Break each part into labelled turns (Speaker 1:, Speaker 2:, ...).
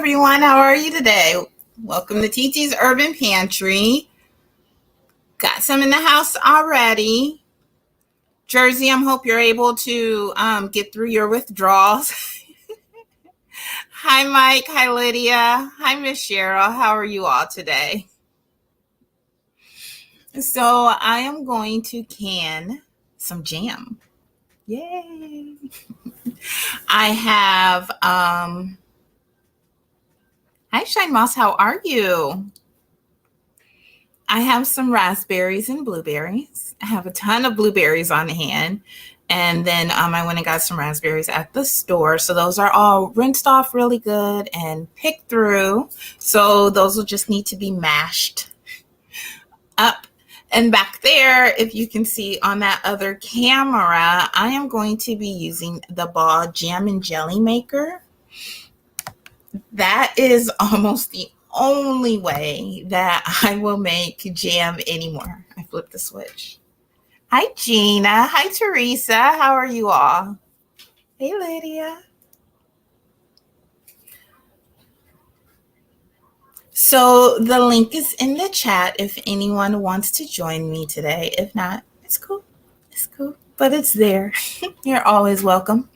Speaker 1: everyone. How are you today? Welcome to TT's Urban Pantry. Got some in the house already. Jersey, I hope you're able to get through your withdrawals. Hi, Mike. Hi, Lydia. Hi, Miss Cheryl. How are you all today? So I am going to can some jam. Yay. I have, hi, Shine Moss. How are you? I have some raspberries and blueberries. I have a ton of blueberries on hand. And then I went and got some raspberries at the store. So those are all rinsed off really good and picked through. So those will just need to be mashed up. And back there, if you can see on that other camera, I am going to be using the Ball Jam and Jelly Maker. That is almost the only way that I will make jam anymore. I flipped the switch. Hi, Gina. Hi, Teresa. How are you all? Hey, Lydia. So the link is in the chat if anyone wants to join me today. If not, it's cool. It's cool, but it's there. You're always welcome.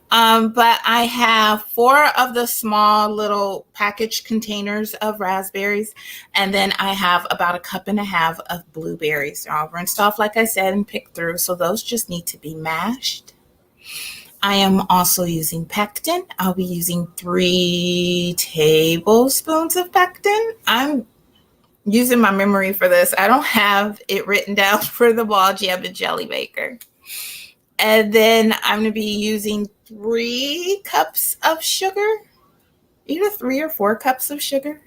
Speaker 1: But I have 4 of the small little packaged containers of raspberries, and then I have about 1.5 cups of blueberries. They're all rinsed off, like I said, and picked through, so those just need to be mashed. I am also using pectin. I'll be using 3 tablespoons of pectin. I'm using my memory for this. I don't have it written down for the Ball Jam and Jelly Maker. And then I'm going to be using 3 cups of sugar, either 3 or 4 cups of sugar.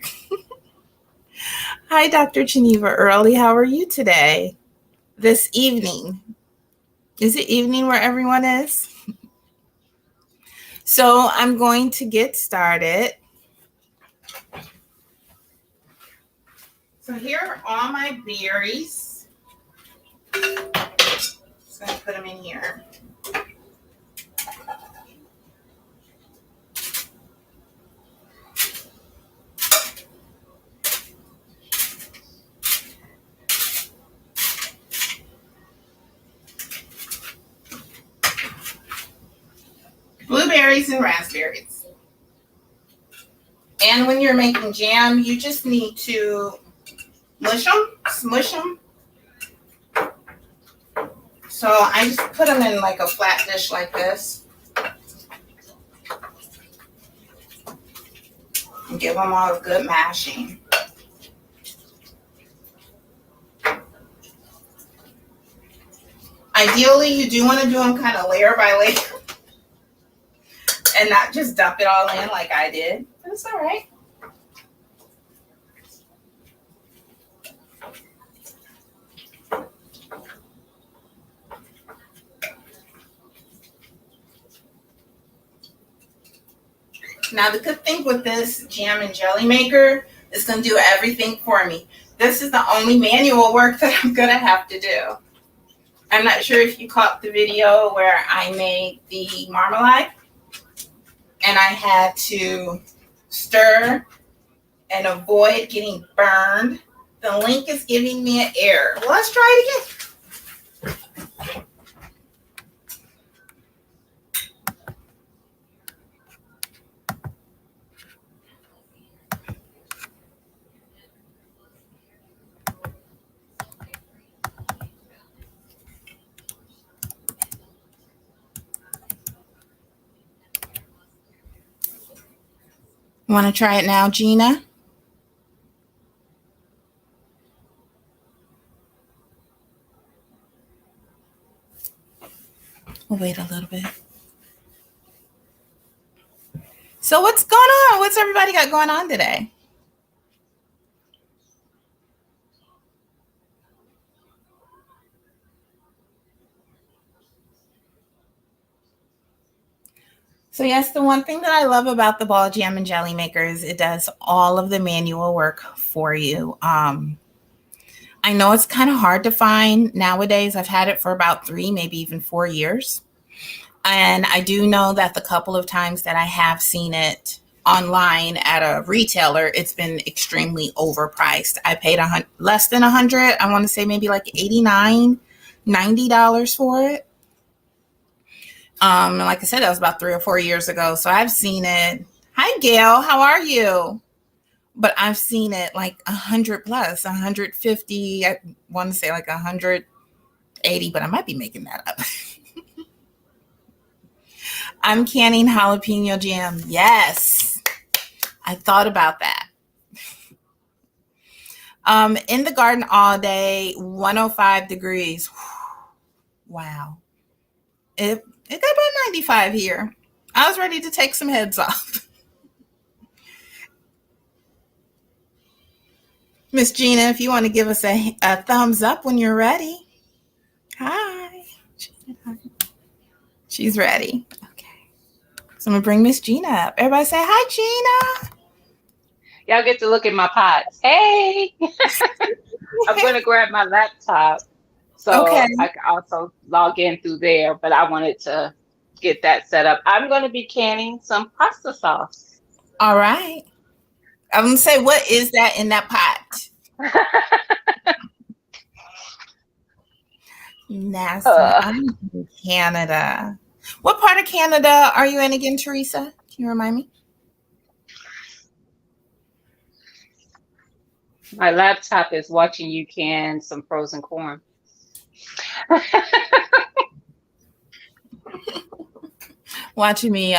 Speaker 1: Hi, Dr. Geneva Early. How are you today? This evening. Is it evening where everyone is? So I'm going to get started. So here are all my berries. Just going to put them in here. Blueberries and raspberries. And when you're making jam, you just need to smush them. So I just put them in like a flat dish like this. And give them all a good mashing. Ideally, you do want to do them kind of layer by layer. And not just dump it all in like I did. But it's all right. Now, the good thing with this jam and jelly maker is going to do everything for me. This is the only manual work that I'm going to have to do. I'm not sure if you caught the video where I made the marmalade. And I had to stir and avoid getting burned. The link is giving me an error. Well, let's try it again. Want to try it now, Gina? We'll wait a little bit. So what's going on? What's everybody got going on today? So yes, the one thing that I love about the Ball Jam and Jelly Maker is it does all of the manual work for you. I know it's kind of hard to find nowadays. I've had it for about 3, maybe even 4 years. And I do know that the couple of times that I have seen it online at a retailer, it's been extremely overpriced. I paid less than $100. I want to say maybe like $89, $90 for it. And like I said, that was about 3 or 4 years ago. So I've seen it. Hi, Gail. How are you? But I've seen it like 100 plus, 150. I want to say like 180, but I might be making that up. I'm canning jalapeno jam. Yes. I thought about that. In the garden all day, 105 degrees. Wow. It got about 95 here. I was ready to take some heads off. Miss Gina, if you want to give us a thumbs up when you're ready. Hi. She's ready. Okay. So I'm going to bring Miss Gina up. Everybody say hi, Gina.
Speaker 2: Y'all get to look at my pots. Hey. I'm going to grab my laptop so I can also log in through there, but I wanted to get that set up. I'm going to be canning some pasta sauce.
Speaker 1: All right. I'm going to say, what is that in that pot? Nasty. I'm in Canada. What part of Canada are you in again, Teresa? Can you remind me?
Speaker 2: My laptop is watching you can some frozen corn.
Speaker 1: Watching me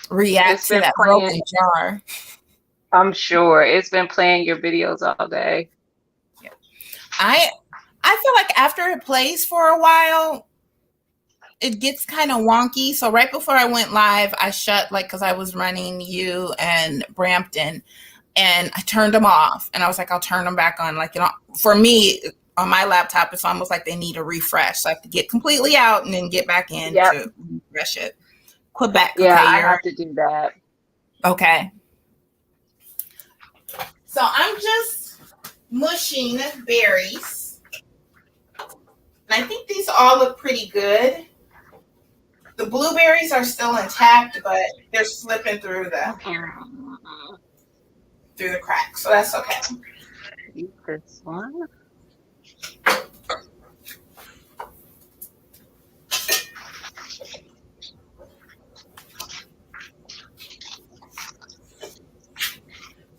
Speaker 1: react to that broken jar.
Speaker 2: I'm sure it's been playing your videos all day.
Speaker 1: Yeah. I feel like after it plays for a while, it gets kind of wonky. So right before I went live, I shut, like, because I was running you and Brampton, and I turned them off. And I was like, I'll turn them back on. Like, you know, for me on my laptop, it's almost like they need a refresh. So I have to get completely out and then get back in to refresh it. Quebec.
Speaker 2: Yeah,
Speaker 1: okay,
Speaker 2: I have to do that.
Speaker 1: Okay. So I'm just mushing berries. And I think these all look pretty good. The blueberries are still intact, but they're slipping through the cracks. So that's okay.
Speaker 2: Eat this one.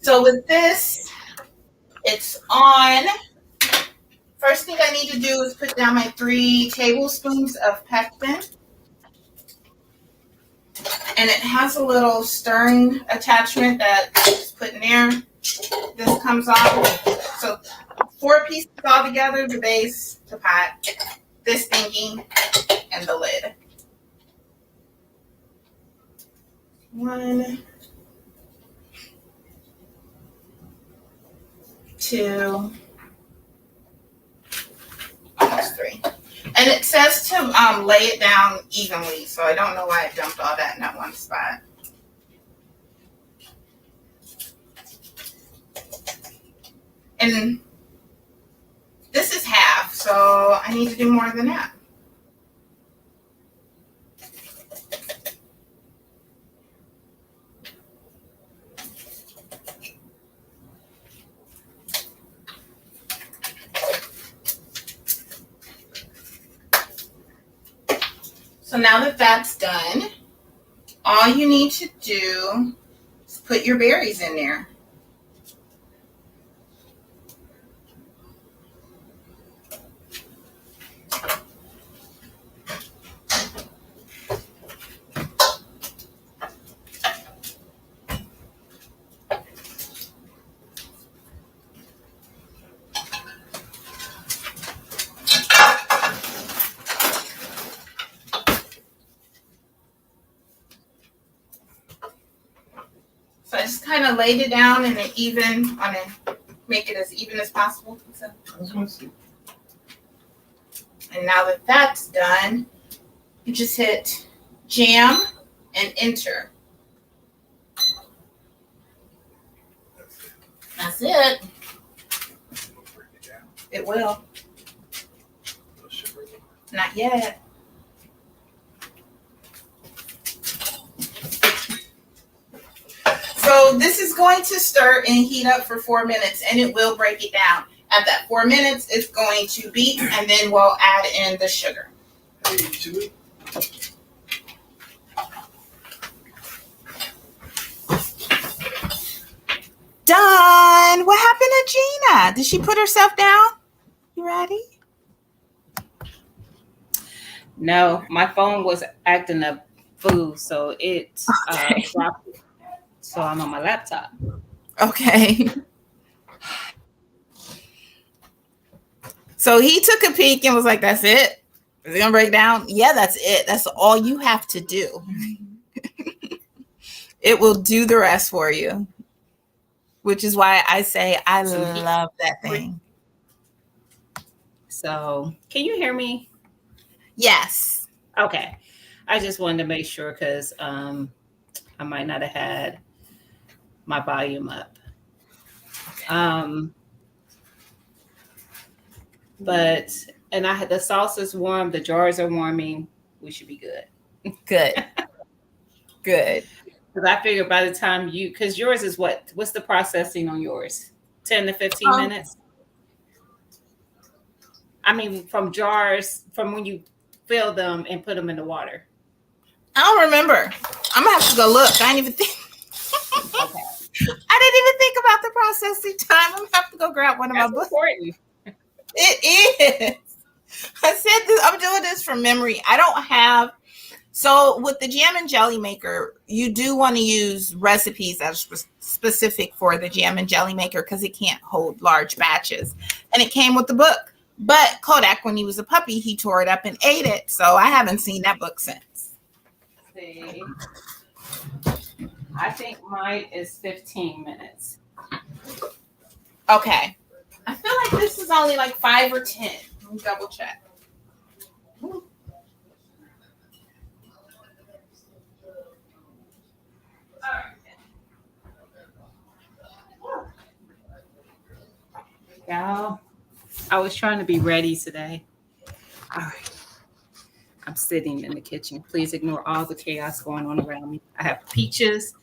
Speaker 1: So with this, it's on. First thing I need to do is put down my 3 tablespoons of pectin. And it has a little stirring attachment that I just put in there. This comes off. So 4 pieces all together, the base, the pot, this thingy, and the lid. 1, 2, almost 3. And it says to lay it down evenly, so I don't know why I dumped all that in that one spot. And this is half, so I need to do more than that. So now that that's done, all you need to do is put your berries in there. So I just kind of laid it down in an even, make it as even as possible. So. And now that that's done, you just hit jam and enter. That's it. It will. Not yet. going to stir and heat up for 4 minutes, and it will break it down. At that 4 minutes, it's going to beat, and then we'll add in the sugar. Done. What happened to Gina? Did she put herself down? You ready?
Speaker 2: No, my phone was acting up food, so it dropped it. So I'm on my laptop.
Speaker 1: Okay. So he took a peek and was like, that's it? Is it going to break down? Yeah, that's it. That's all you have to do. It will do the rest for you, which is why I say I love that thing.
Speaker 2: So can you hear me?
Speaker 1: Yes.
Speaker 2: Okay. I just wanted to make sure because I might not have had my volume up. Okay. But and I had the salsa's warm, the jars are warming. We should be good.
Speaker 1: Good. Good.
Speaker 2: Because I figured by the time because yours is what's the processing on yours? 10 to 15 minutes? I mean, from jars, from when you fill them and put them in the water.
Speaker 1: I don't remember. I'm going to have to go look. I didn't even think. Okay. I didn't even think about the processing time. I'm going to have to go grab one of my books. Important. It is. I said this. I'm doing this from memory. I don't have. So with the jam and jelly maker, you do want to use recipes that are specific for the jam and jelly maker because it can't hold large batches. And it came with the book. But Kodak, when he was a puppy, he tore it up and ate it. So I haven't seen that book since.
Speaker 2: See, I think mine is 15 minutes.
Speaker 1: Okay. I feel like this is only like 5 or 10. Let me double check.
Speaker 2: Y'all, I was trying to be ready today. All right. I'm sitting in the kitchen. Please ignore all the chaos going on around me. I have peaches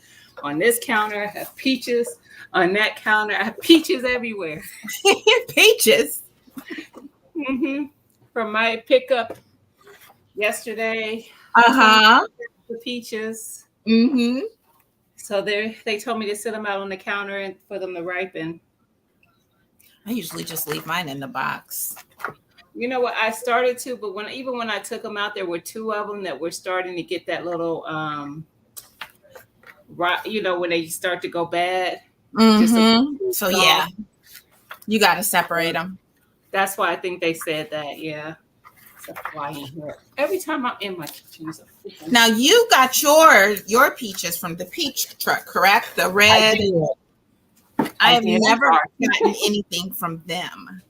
Speaker 2: on this counter. I have peaches on that counter. I have peaches everywhere.
Speaker 1: Peaches?
Speaker 2: Mm-hmm. From my pickup yesterday. The peaches.
Speaker 1: Mm-hmm.
Speaker 2: So they told me to sit them out on the counter and for them to ripen.
Speaker 1: I usually just leave mine in the box.
Speaker 2: You know what? I started to, but when I took them out, there were 2 of them that were starting to get that little, when they start to go bad.
Speaker 1: Mm-hmm. So yeah, you got to separate them.
Speaker 2: That's why I think they said that. Yeah. That's why you hear every time I'm in my kitchen.
Speaker 1: Now you got your peaches from the peach truck, correct? The red. I have never gotten anything from them.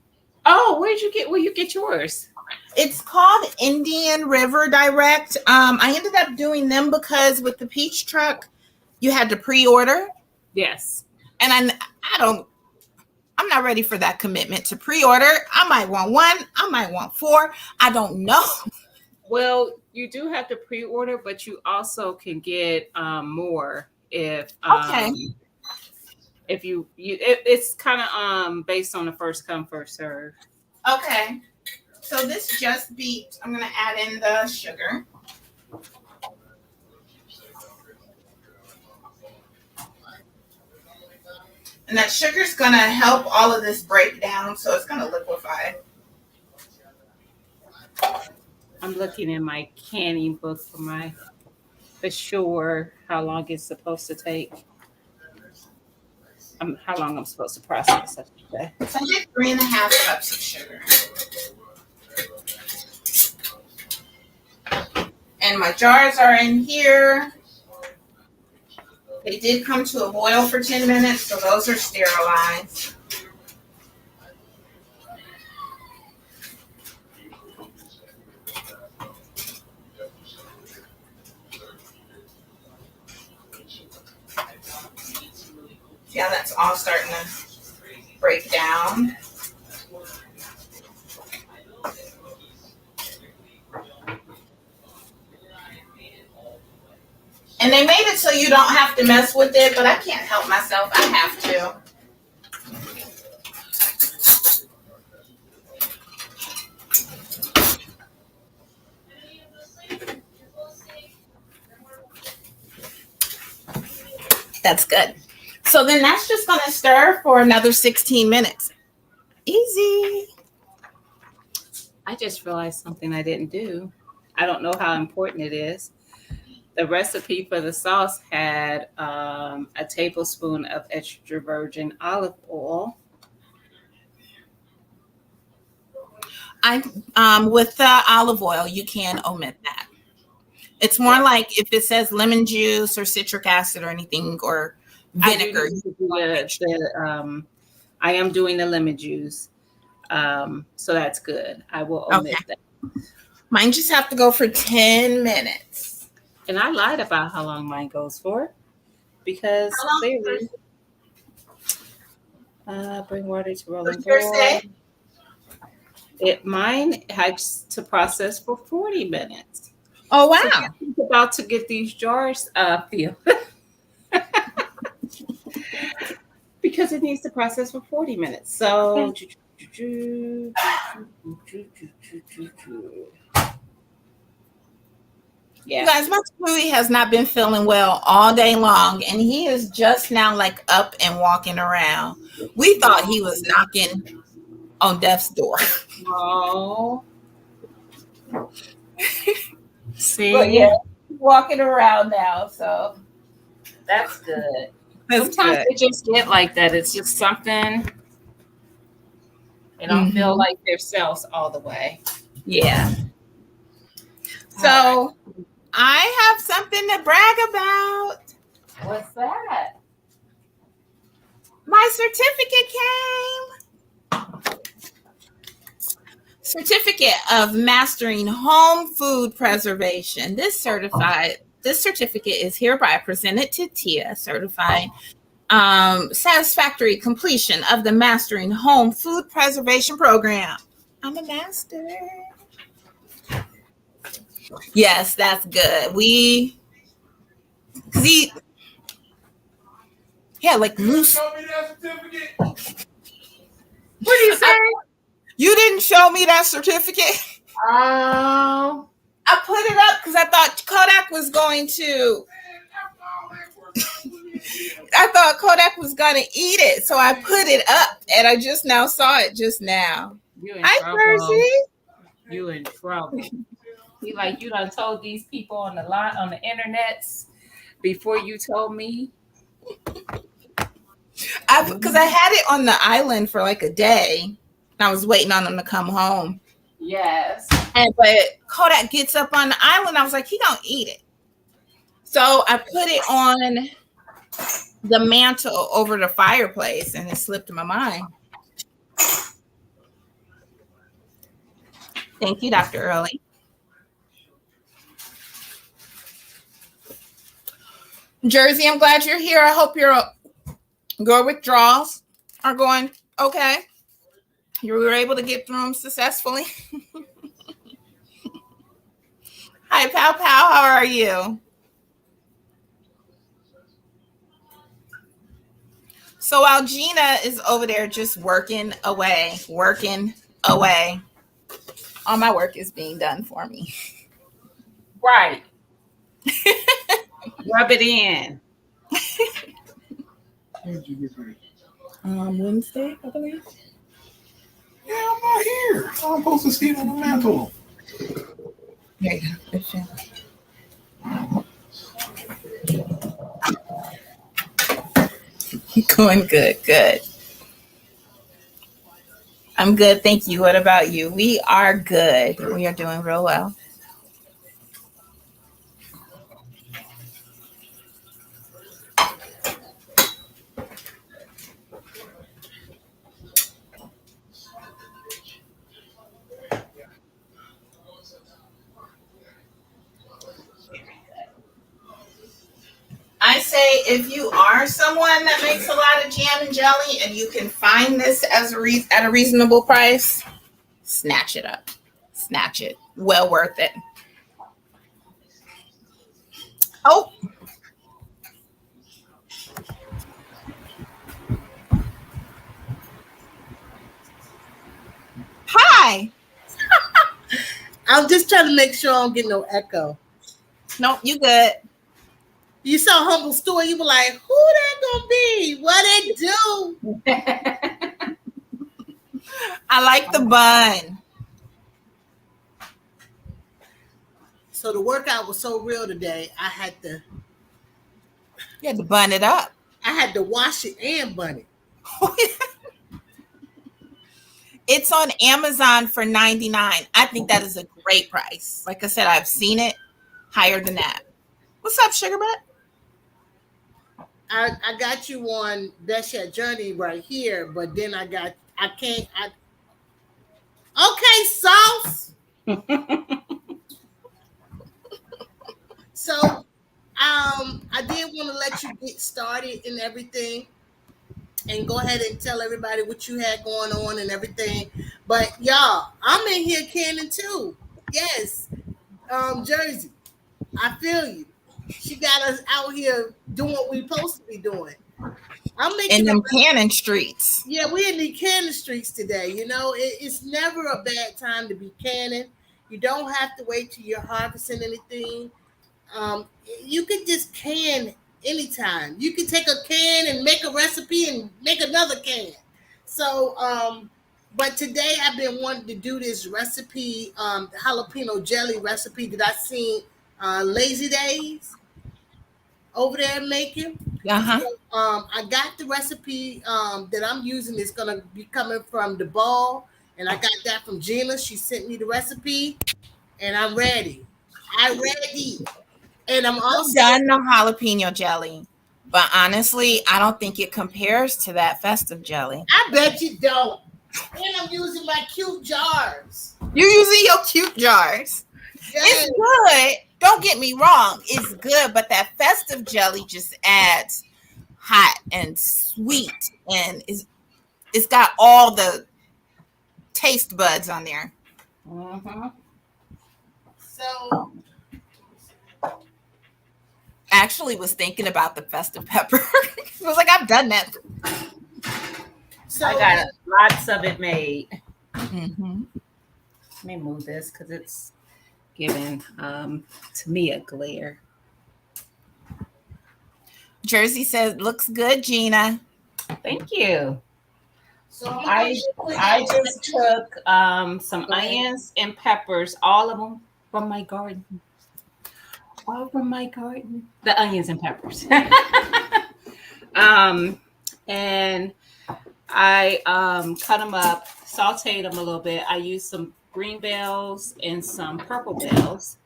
Speaker 2: Oh, where you get yours?
Speaker 1: It's called Indian River Direct. I ended up doing them because with the peach truck, you had to pre-order.
Speaker 2: Yes.
Speaker 1: And I'm not ready for that commitment to pre-order. I might want 1. I might want 4. I don't know.
Speaker 2: Well, you do have to pre-order, but you also can get more if if it's kind of based on the first come first serve.
Speaker 1: Okay. So this just beat. I'm going to add in the sugar. And that sugar's going to help all of this break down, so it's going to liquefy.
Speaker 2: I'm looking in my canning book for sure how long it's supposed to take. How long I'm supposed to process it today.
Speaker 1: So I did 3.5 cups of sugar. And my jars are in here. They did come to a boil for 10 minutes, so those are sterilized. Yeah, that's all starting to break down. And they made it so you don't have to mess with it, but I can't help myself. I have to. That's good. So then that's just going to stir for another 16 minutes. Easy.
Speaker 3: I just realized something I didn't do. I don't know how important it is. The recipe for the sauce had a tablespoon of extra virgin olive oil.
Speaker 1: With the olive oil, you can omit that. It's more like if it says lemon juice or citric acid or anything or vinegar.
Speaker 3: I am doing the lemon juice. So that's good. I will omit that.
Speaker 1: Mine just have to go for 10 minutes.
Speaker 3: And I lied about how long mine goes for because clearly bring water to rolling boil. Mine has to process for 40 minutes.
Speaker 1: Oh, wow.
Speaker 3: So I'm about to get these jars filled. Because it needs to process for 40 minutes. So
Speaker 1: yeah. You guys, my Scoby has not been feeling well all day long, and he is just now like up and walking around. We thought he was knocking on death's door.
Speaker 3: Oh. See?
Speaker 1: But yeah, he's walking around now, so
Speaker 3: that's good. Sometimes they just get like that. It's just something. They don't feel like themselves all the way.
Speaker 1: Yeah. So I have something to brag about.
Speaker 3: What's that?
Speaker 1: My certificate of mastering home food preservation. This certificate is hereby presented to Tia, certifying satisfactory completion of the Mastering Home Food Preservation Program. I'm a master. Yes, that's good. Like loose.
Speaker 4: Show me that certificate.
Speaker 3: What do you say?
Speaker 1: You didn't show me that certificate.
Speaker 3: Oh.
Speaker 1: I put it up because I thought Kodak was going to. I thought Kodak was going to eat it, so I put it up, and I just now saw it just now. Hi, Percy.
Speaker 3: You in trouble. You done told these people on the line on the internets before you told me.
Speaker 1: Because I had it on the island for like a day. I was waiting on them to come home.
Speaker 3: Yes.
Speaker 1: But Kodak gets up on the island. I was like, he gonna eat it. So I put it on the mantle over the fireplace, and it slipped my mind. Thank you, Dr. Early. Jersey, I'm glad you're here. I hope your withdrawals are going okay. You were able to get through them successfully. Hi, Pow Pow. How are you? So while Gina is over there just working away, all my work is being done for me.
Speaker 3: Right. Rub it in.
Speaker 1: Wednesday, I believe.
Speaker 4: Yeah, I'm not here. I'm supposed to see it on the mantle.
Speaker 1: There you go. Going good. I'm good, thank you. What about you? We are good. We are doing real well. I say if you are someone that makes a lot of jam and jelly and you can find this at a reasonable price, snatch it up. Snatch it. Well worth it. Oh, Hi.
Speaker 5: I'm just trying to make sure I don't get no echo.
Speaker 1: Nope, you good.
Speaker 5: You saw Humble Store, you were like, who that gonna be? What it do?
Speaker 1: I like the bun.
Speaker 5: So the workout was so real today, I had to
Speaker 1: bun it up.
Speaker 5: I had to wash it and bun it.
Speaker 1: It's on Amazon for $99. I think that is a great price. Like I said, I've seen it higher than that. What's up, Sugar Butt?
Speaker 5: I got you on That's Your Journey right here, but then okay, Sauce. So I did want to let you get started and everything and go ahead and tell everybody what you had going on and everything. But y'all, I'm in here canning too. Yes. Jersey, I feel you. She got us out here doing what we're supposed to be doing. I'm making
Speaker 1: in them cannon streets.
Speaker 5: Yeah, we're in the cannon streets today. You know, it's never a bad time to be canning. You don't have to wait till you're harvesting anything. You could just can anytime. You can take a can and make a recipe and make another can. So, but today I've been wanting to do this recipe, jalapeno jelly recipe that I seen Lazy Days over there making.
Speaker 1: Uh-huh.
Speaker 5: So, I got the recipe that I'm using. It's gonna be coming from the ball, and I got that from Gina. She sent me the recipe, and I'm ready. I'm ready. And I'm also
Speaker 1: done the jalapeno jelly, but honestly, I don't think it compares to that festive jelly.
Speaker 5: I bet you don't. And I'm using my cute jars.
Speaker 1: You're using your cute jars. Yes. It's good. Don't get me wrong. It's good, but that festive jelly just adds hot and sweet, and it's got all the taste buds on there.
Speaker 5: Mm-hmm. So
Speaker 1: actually was thinking about the festive pepper. I was like, I've done that.
Speaker 3: So I got lots of it made.
Speaker 1: Mm-hmm.
Speaker 3: Let me move this because it's giving to me a glare.
Speaker 1: Jersey says, looks good, Gina.
Speaker 3: Thank you. So I just took some onions and peppers, all of them from my garden. All from my garden. The onions and peppers. And I cut them up, sauteed them a little bit. I used some green bells and some purple bells.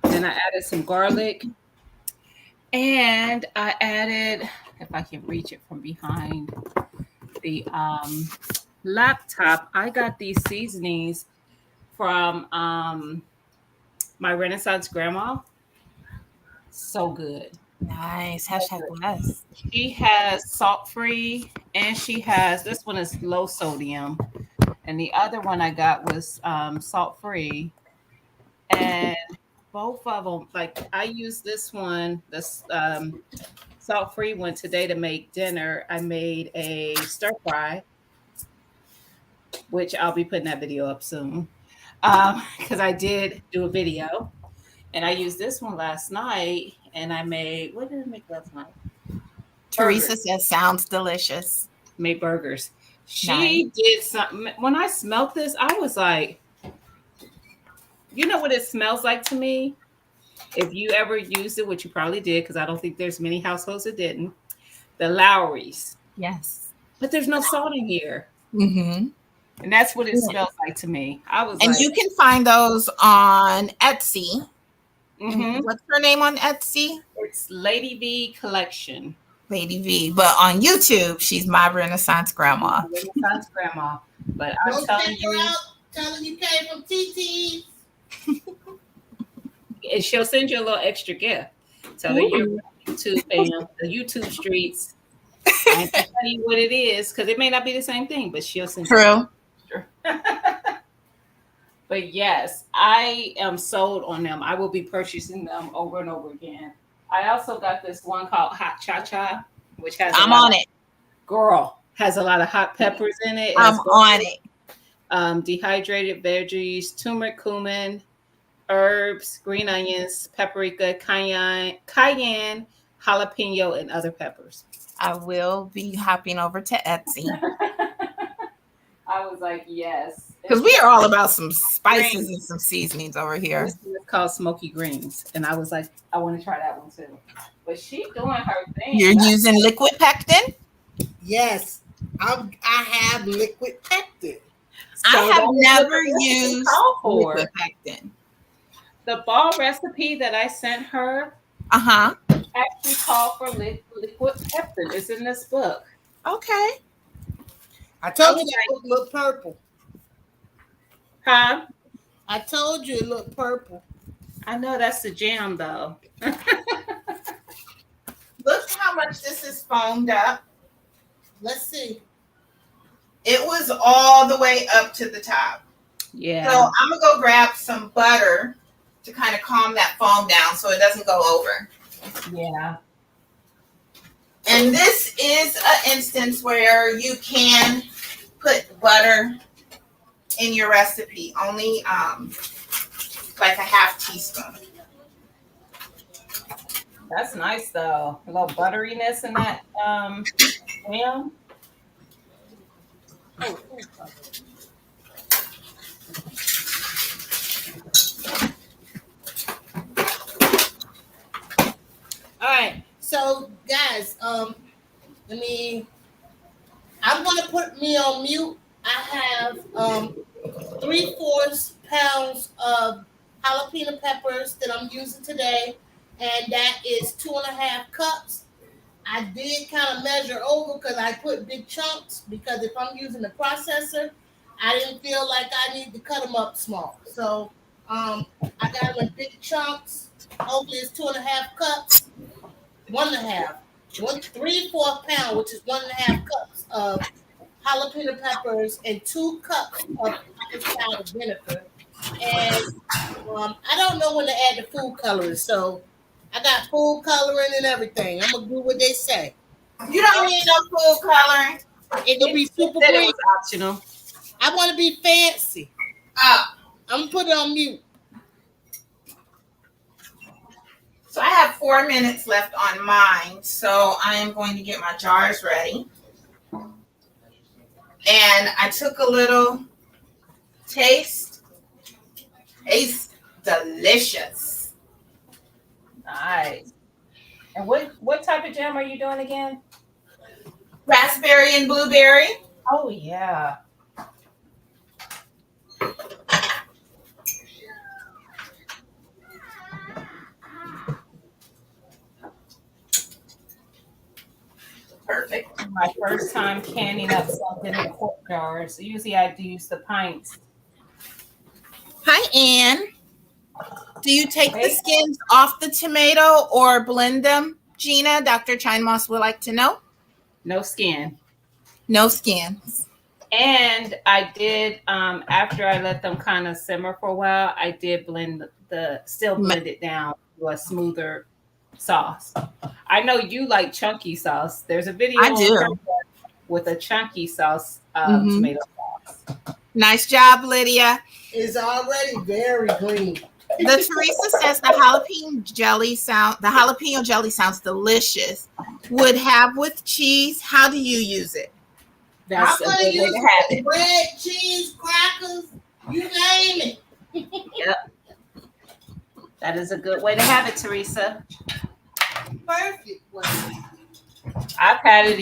Speaker 3: Then I added some garlic. And I added, if I can reach it from behind the laptop, I got these seasonings from my Renaissance grandma. So good.
Speaker 1: Nice. Hashtag bless.
Speaker 3: She has salt-free, and she has, this one is low sodium, and the other one I got was salt-free. And both of them, like I used this one, this salt-free one today to make dinner. I made a stir fry, which I'll be putting that video up soon, because I did do a video. And I used this one last night, and I made, what did I make last night?
Speaker 1: Teresa says, sounds delicious.
Speaker 3: Made burgers. She did something. When I smelled this, I was like, you know what it smells like to me? If you ever used it, which you probably did, because I don't think there's many households that didn't, the Lowry's.
Speaker 1: Yes.
Speaker 3: But there's no salt in here.
Speaker 1: Mm-hmm.
Speaker 3: And that's what it smells like to me. I was
Speaker 1: and
Speaker 3: like,
Speaker 1: you can find those on Etsy.
Speaker 3: Mm-hmm.
Speaker 1: What's her name on Etsy?
Speaker 3: It's Lady V Collection.
Speaker 1: Lady V. But on YouTube, she's my Renaissance grandma.
Speaker 3: Renaissance grandma. But I'm telling
Speaker 5: you came from TT.
Speaker 3: And she'll send you a little extra gift. Tell her you're YouTube fam, the YouTube streets. I ain't tell you what it is, because it may not be the same thing, but she'll send you. True. But yes, I am sold on them. I will be purchasing them over and over again. I also got this one called Hot Cha Cha, which has
Speaker 1: I'm on it.
Speaker 3: Girl, has a lot of hot peppers in it.
Speaker 1: I'm on it.
Speaker 3: dehydrated veggies, turmeric, cumin, herbs, green onions, paprika, cayenne, jalapeno, and other peppers.
Speaker 1: I will be hopping over to Etsy
Speaker 3: I was like, yes.
Speaker 1: because we are all about some spices and some seasonings over here.
Speaker 3: This is called smoky greens. And I was like, I want to try that one too. But she doing her thing.
Speaker 1: You're using liquid pectin?
Speaker 5: Yes, I have liquid pectin.
Speaker 1: I have never used liquid pectin.
Speaker 3: The ball recipe that I sent her actually called for liquid pectin. It's in this book.
Speaker 1: Okay.
Speaker 5: I told you that book looked purple.
Speaker 3: Huh?
Speaker 5: I told you it looked purple.
Speaker 3: I know that's the jam though.
Speaker 1: Look how much this is foamed up.
Speaker 5: Let's see.
Speaker 1: It was all the way up to the top.
Speaker 3: Yeah.
Speaker 1: So I'm going to go grab some butter to kind of calm that foam down so it doesn't go over.
Speaker 3: Yeah.
Speaker 1: And this is an instance where you can put butter in your recipe, only like a half teaspoon.
Speaker 3: That's nice though. A little butteriness in that jam.
Speaker 5: All right. So guys, I'm gonna put me on mute. I have 3/4 pounds of jalapeno peppers that I'm using today, and that is 2.5 cups. I did kind of measure over because I put big chunks, because if I'm using the processor, I didn't feel like I need to cut them up small. So I got them in big chunks. Hopefully it's 2.5 cups. 1.5. 3/4 pound, which is 1.5 cups of jalapeno peppers and 2 cups of apple cider vinegar. And I don't know when to add the food coloring, so I got food coloring and everything. I'm gonna do what they say.
Speaker 1: You don't need no food coloring.
Speaker 5: It'll be super
Speaker 3: Said it
Speaker 5: green.
Speaker 3: was optional.
Speaker 5: I want to be fancy. I'm gonna put it on mute.
Speaker 1: So I have 4 minutes left on mine, so I am going to get my jars ready. And I took a little taste. Tastes delicious.
Speaker 3: Nice. And what type of jam are you doing again?
Speaker 1: Raspberry and blueberry.
Speaker 3: Oh yeah.
Speaker 1: Perfect.
Speaker 3: My first time canning up something in quart jars. Usually I do use the pints.
Speaker 1: Hi, Ann. Do you take the skins off the tomato or blend them? Gina, Dr. Chine Moss would like to know.
Speaker 3: No skin.
Speaker 1: No skins.
Speaker 3: And I did, after I let them kind of simmer for a while, I did blend blend it down to a smoother sauce. I know you like chunky sauce. There's a video
Speaker 1: I do.
Speaker 3: with a chunky sauce, tomato sauce.
Speaker 1: Nice job, Lydia.
Speaker 5: It's already very green.
Speaker 1: The Teresa says the jalapeno jelly sounds delicious. Would have with cheese. How do you use it?
Speaker 3: That's
Speaker 5: I'm
Speaker 3: a
Speaker 5: gonna
Speaker 3: good way
Speaker 5: use
Speaker 3: to have it.
Speaker 5: bread, cheese, crackers, you name it.
Speaker 3: Yep. That is a good way to have it, Teresa.
Speaker 5: Perfect way.
Speaker 3: I've had it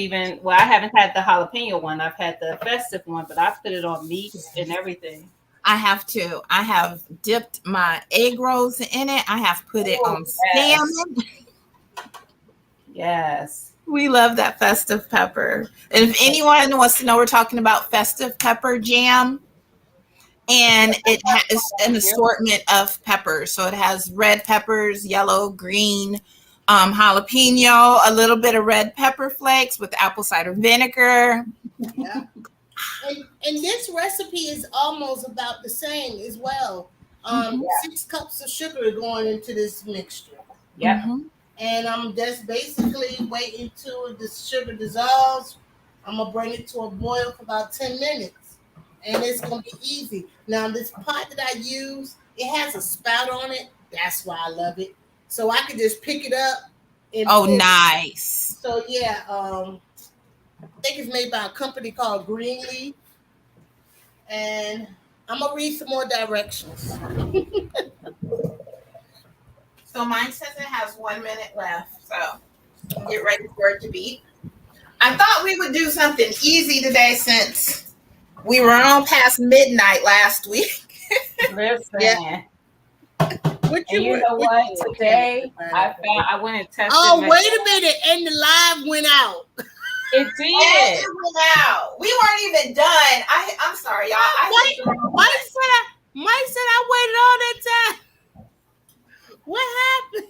Speaker 3: I haven't had the jalapeno one. I've had the festive one, but I put it on meat and everything.
Speaker 1: I have to. I have dipped my egg rolls in it. I have put it on salmon.
Speaker 3: Yes.
Speaker 1: We love that festive pepper. And if anyone wants to know, we're talking about Festive Pepper Jam. And it has an assortment of peppers. So it has red peppers, yellow, green, jalapeno, a little bit of red pepper flakes with apple cider vinegar.
Speaker 5: Yeah. And this recipe is almost about the same as well. 6 cups of sugar going into this mixture.
Speaker 3: Yep.
Speaker 1: Mm-hmm.
Speaker 5: And I'm just basically waiting till the sugar dissolves. I'm gonna bring it to a boil for about 10 minutes. and it's gonna be easy. Now this pot that I use, it has a spout on it. That's why I love it. So I can just pick it up and
Speaker 1: Oh, nice.
Speaker 5: So yeah, I think it's made by a company called Greenleaf, and I'm gonna read some more directions.
Speaker 1: So mine says it has 1 minute left. So get ready for it to beat. I thought we would do something easy today since we were on past midnight last week.
Speaker 3: Listen.
Speaker 5: Yeah.
Speaker 3: You know what? Today I went and tested.
Speaker 5: Oh, wait a minute! And the live went out.
Speaker 3: It did.
Speaker 1: It went out. We weren't even done. I'm sorry, y'all.
Speaker 5: Mike said I waited all that time. What happened?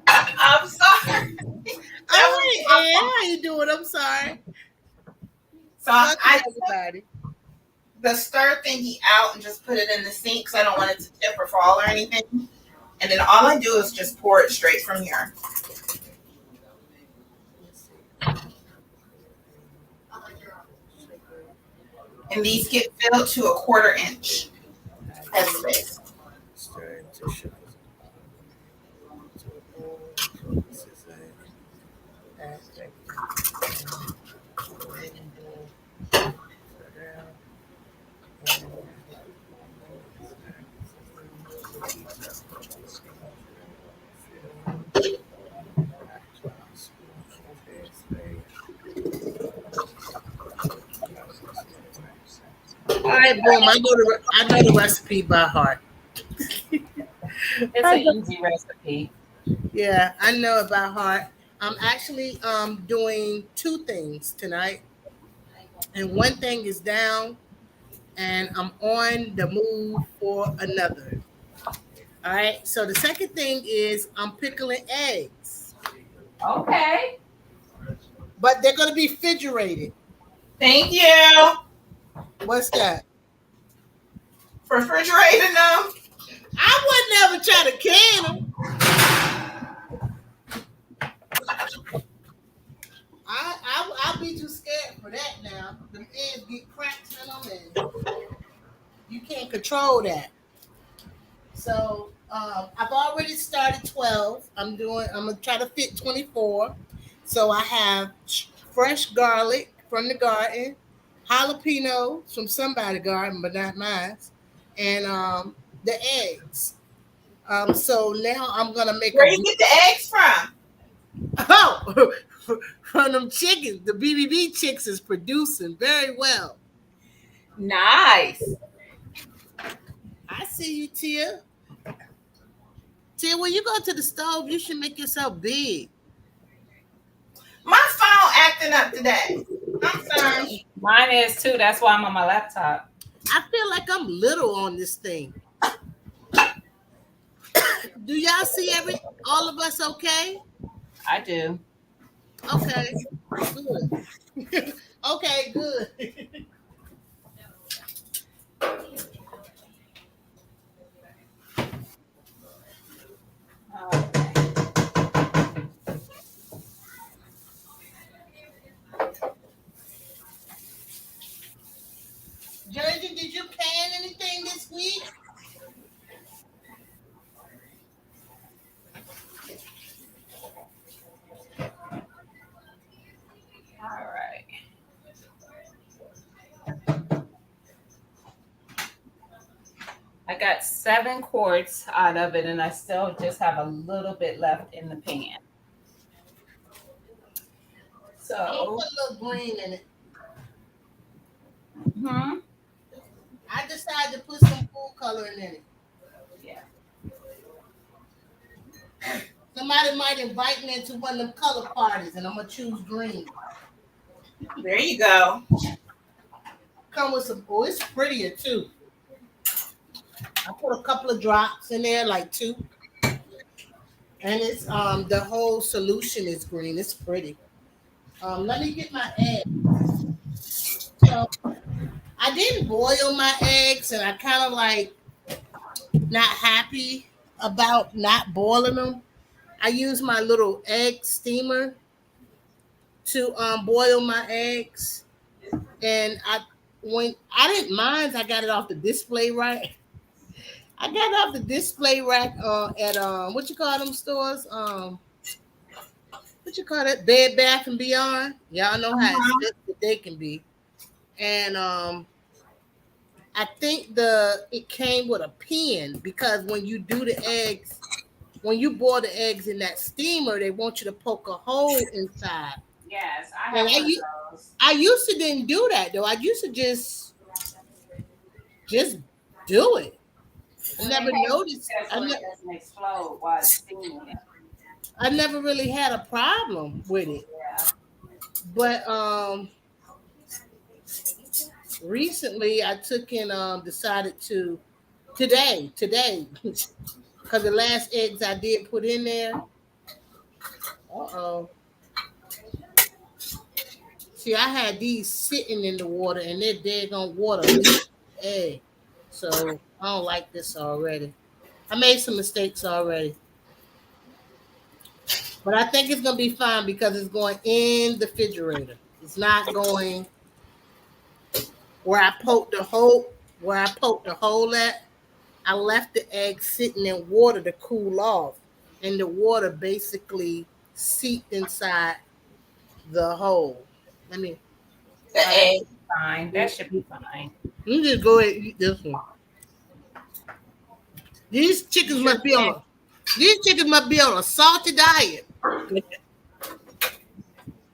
Speaker 1: I'm sorry.
Speaker 5: How you doing? I'm sorry.
Speaker 1: So I took the stir thingy out and just put it in the sink because I don't want it to tip or fall or anything. And then all I do is just pour it straight from here. And these get filled to 1/4 inch headspace.
Speaker 5: All right, boom. I know the recipe by heart.
Speaker 3: It's an easy recipe.
Speaker 5: Yeah, I know it by heart. I'm actually doing 2 things tonight, and one thing is down, and I'm on the move for another. All right. So the second thing is I'm pickling eggs.
Speaker 3: Okay.
Speaker 5: But they're gonna be refrigerated.
Speaker 1: Thank you.
Speaker 5: What's that?
Speaker 1: For refrigerating them.
Speaker 5: I would never try to can them. I'll be too scared for that now. The eggs get cracks in them, and you can't control that. So I've already started 12. I'm gonna try to fit 24. So I have fresh garlic from the garden, jalapenos from somebody's garden, but not mine, and the eggs. So now I'm gonna make.
Speaker 1: Where you get the eggs from?
Speaker 5: Oh, from them chickens. The BBB chicks is producing very well.
Speaker 1: Nice.
Speaker 5: I see you, Tia. Tia, when you go to the stove, you should make yourself big.
Speaker 1: My phone acting up today. I'm sorry.
Speaker 3: Mine is too. That's why I'm on my laptop.
Speaker 5: I feel like I'm little on this thing. Do y'all see all of us okay?
Speaker 3: I do.
Speaker 5: Okay, good. Okay, good. Georgia, did you can anything this week?
Speaker 3: All right. I got 7 quarts out of it, and I still just have a little bit left in the pan. So
Speaker 5: I'll put a little green in it. I decided to put some food coloring in it.
Speaker 3: Yeah.
Speaker 5: Somebody might invite me into one of them color parties, and I'm gonna choose green.
Speaker 1: There you go.
Speaker 5: Come with some. Oh, it's prettier too. I put a couple of drops in there, like 2, and it's the whole solution is green. It's pretty. Let me get my eggs. So I didn't boil my eggs, and I kind of like not happy about not boiling them. I use my little egg steamer to boil my eggs, and when I didn't mind, I got it off the display rack. I got it off the display rack at what you call them stores? What you call it? Bed Bath and Beyond. Y'all know how
Speaker 1: Uh-huh.
Speaker 5: expensive they can be. And I think it came with a pin because when you do the eggs, when you boil the eggs in that steamer, they want you to poke a hole inside.
Speaker 3: Yes, I
Speaker 5: And
Speaker 3: have one of those.
Speaker 5: I used to didn't do that though. I used to just do it. I
Speaker 3: Well,
Speaker 5: never
Speaker 3: they have
Speaker 5: noticed.
Speaker 3: so it doesn't explode while it's steaming it.
Speaker 5: I never really had a problem with it.
Speaker 3: Yeah.
Speaker 5: But recently I took and decided to today because the last eggs I did put in there. Uh-oh. See, I had these sitting in the water and they're dead on water leak egg. So I don't like this already. I made some mistakes already. But I think it's gonna be fine because it's going in the refrigerator. It's not going where I poked the hole at. I left the egg sitting in water to cool off, and the water basically seeped inside the hole. Let me
Speaker 3: The egg fine. That should be fine.
Speaker 5: let me just go ahead and eat this one. These chickens must be on a salty diet.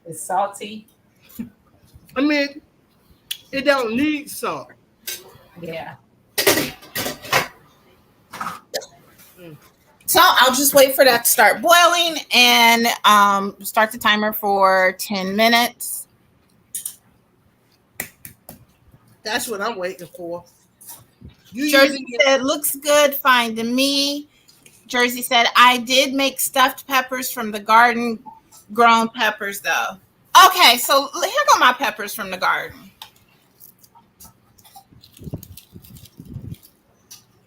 Speaker 3: It's salty.
Speaker 5: I mean, it don't need salt.
Speaker 3: Yeah.
Speaker 1: So I'll just wait for that to start boiling and start the timer for 10 minutes.
Speaker 5: That's what I'm waiting for.
Speaker 1: Jersey said, looks good, fine to me. Jersey said, I did make stuffed peppers from the garden grown peppers though. Okay, so here go my peppers from the garden.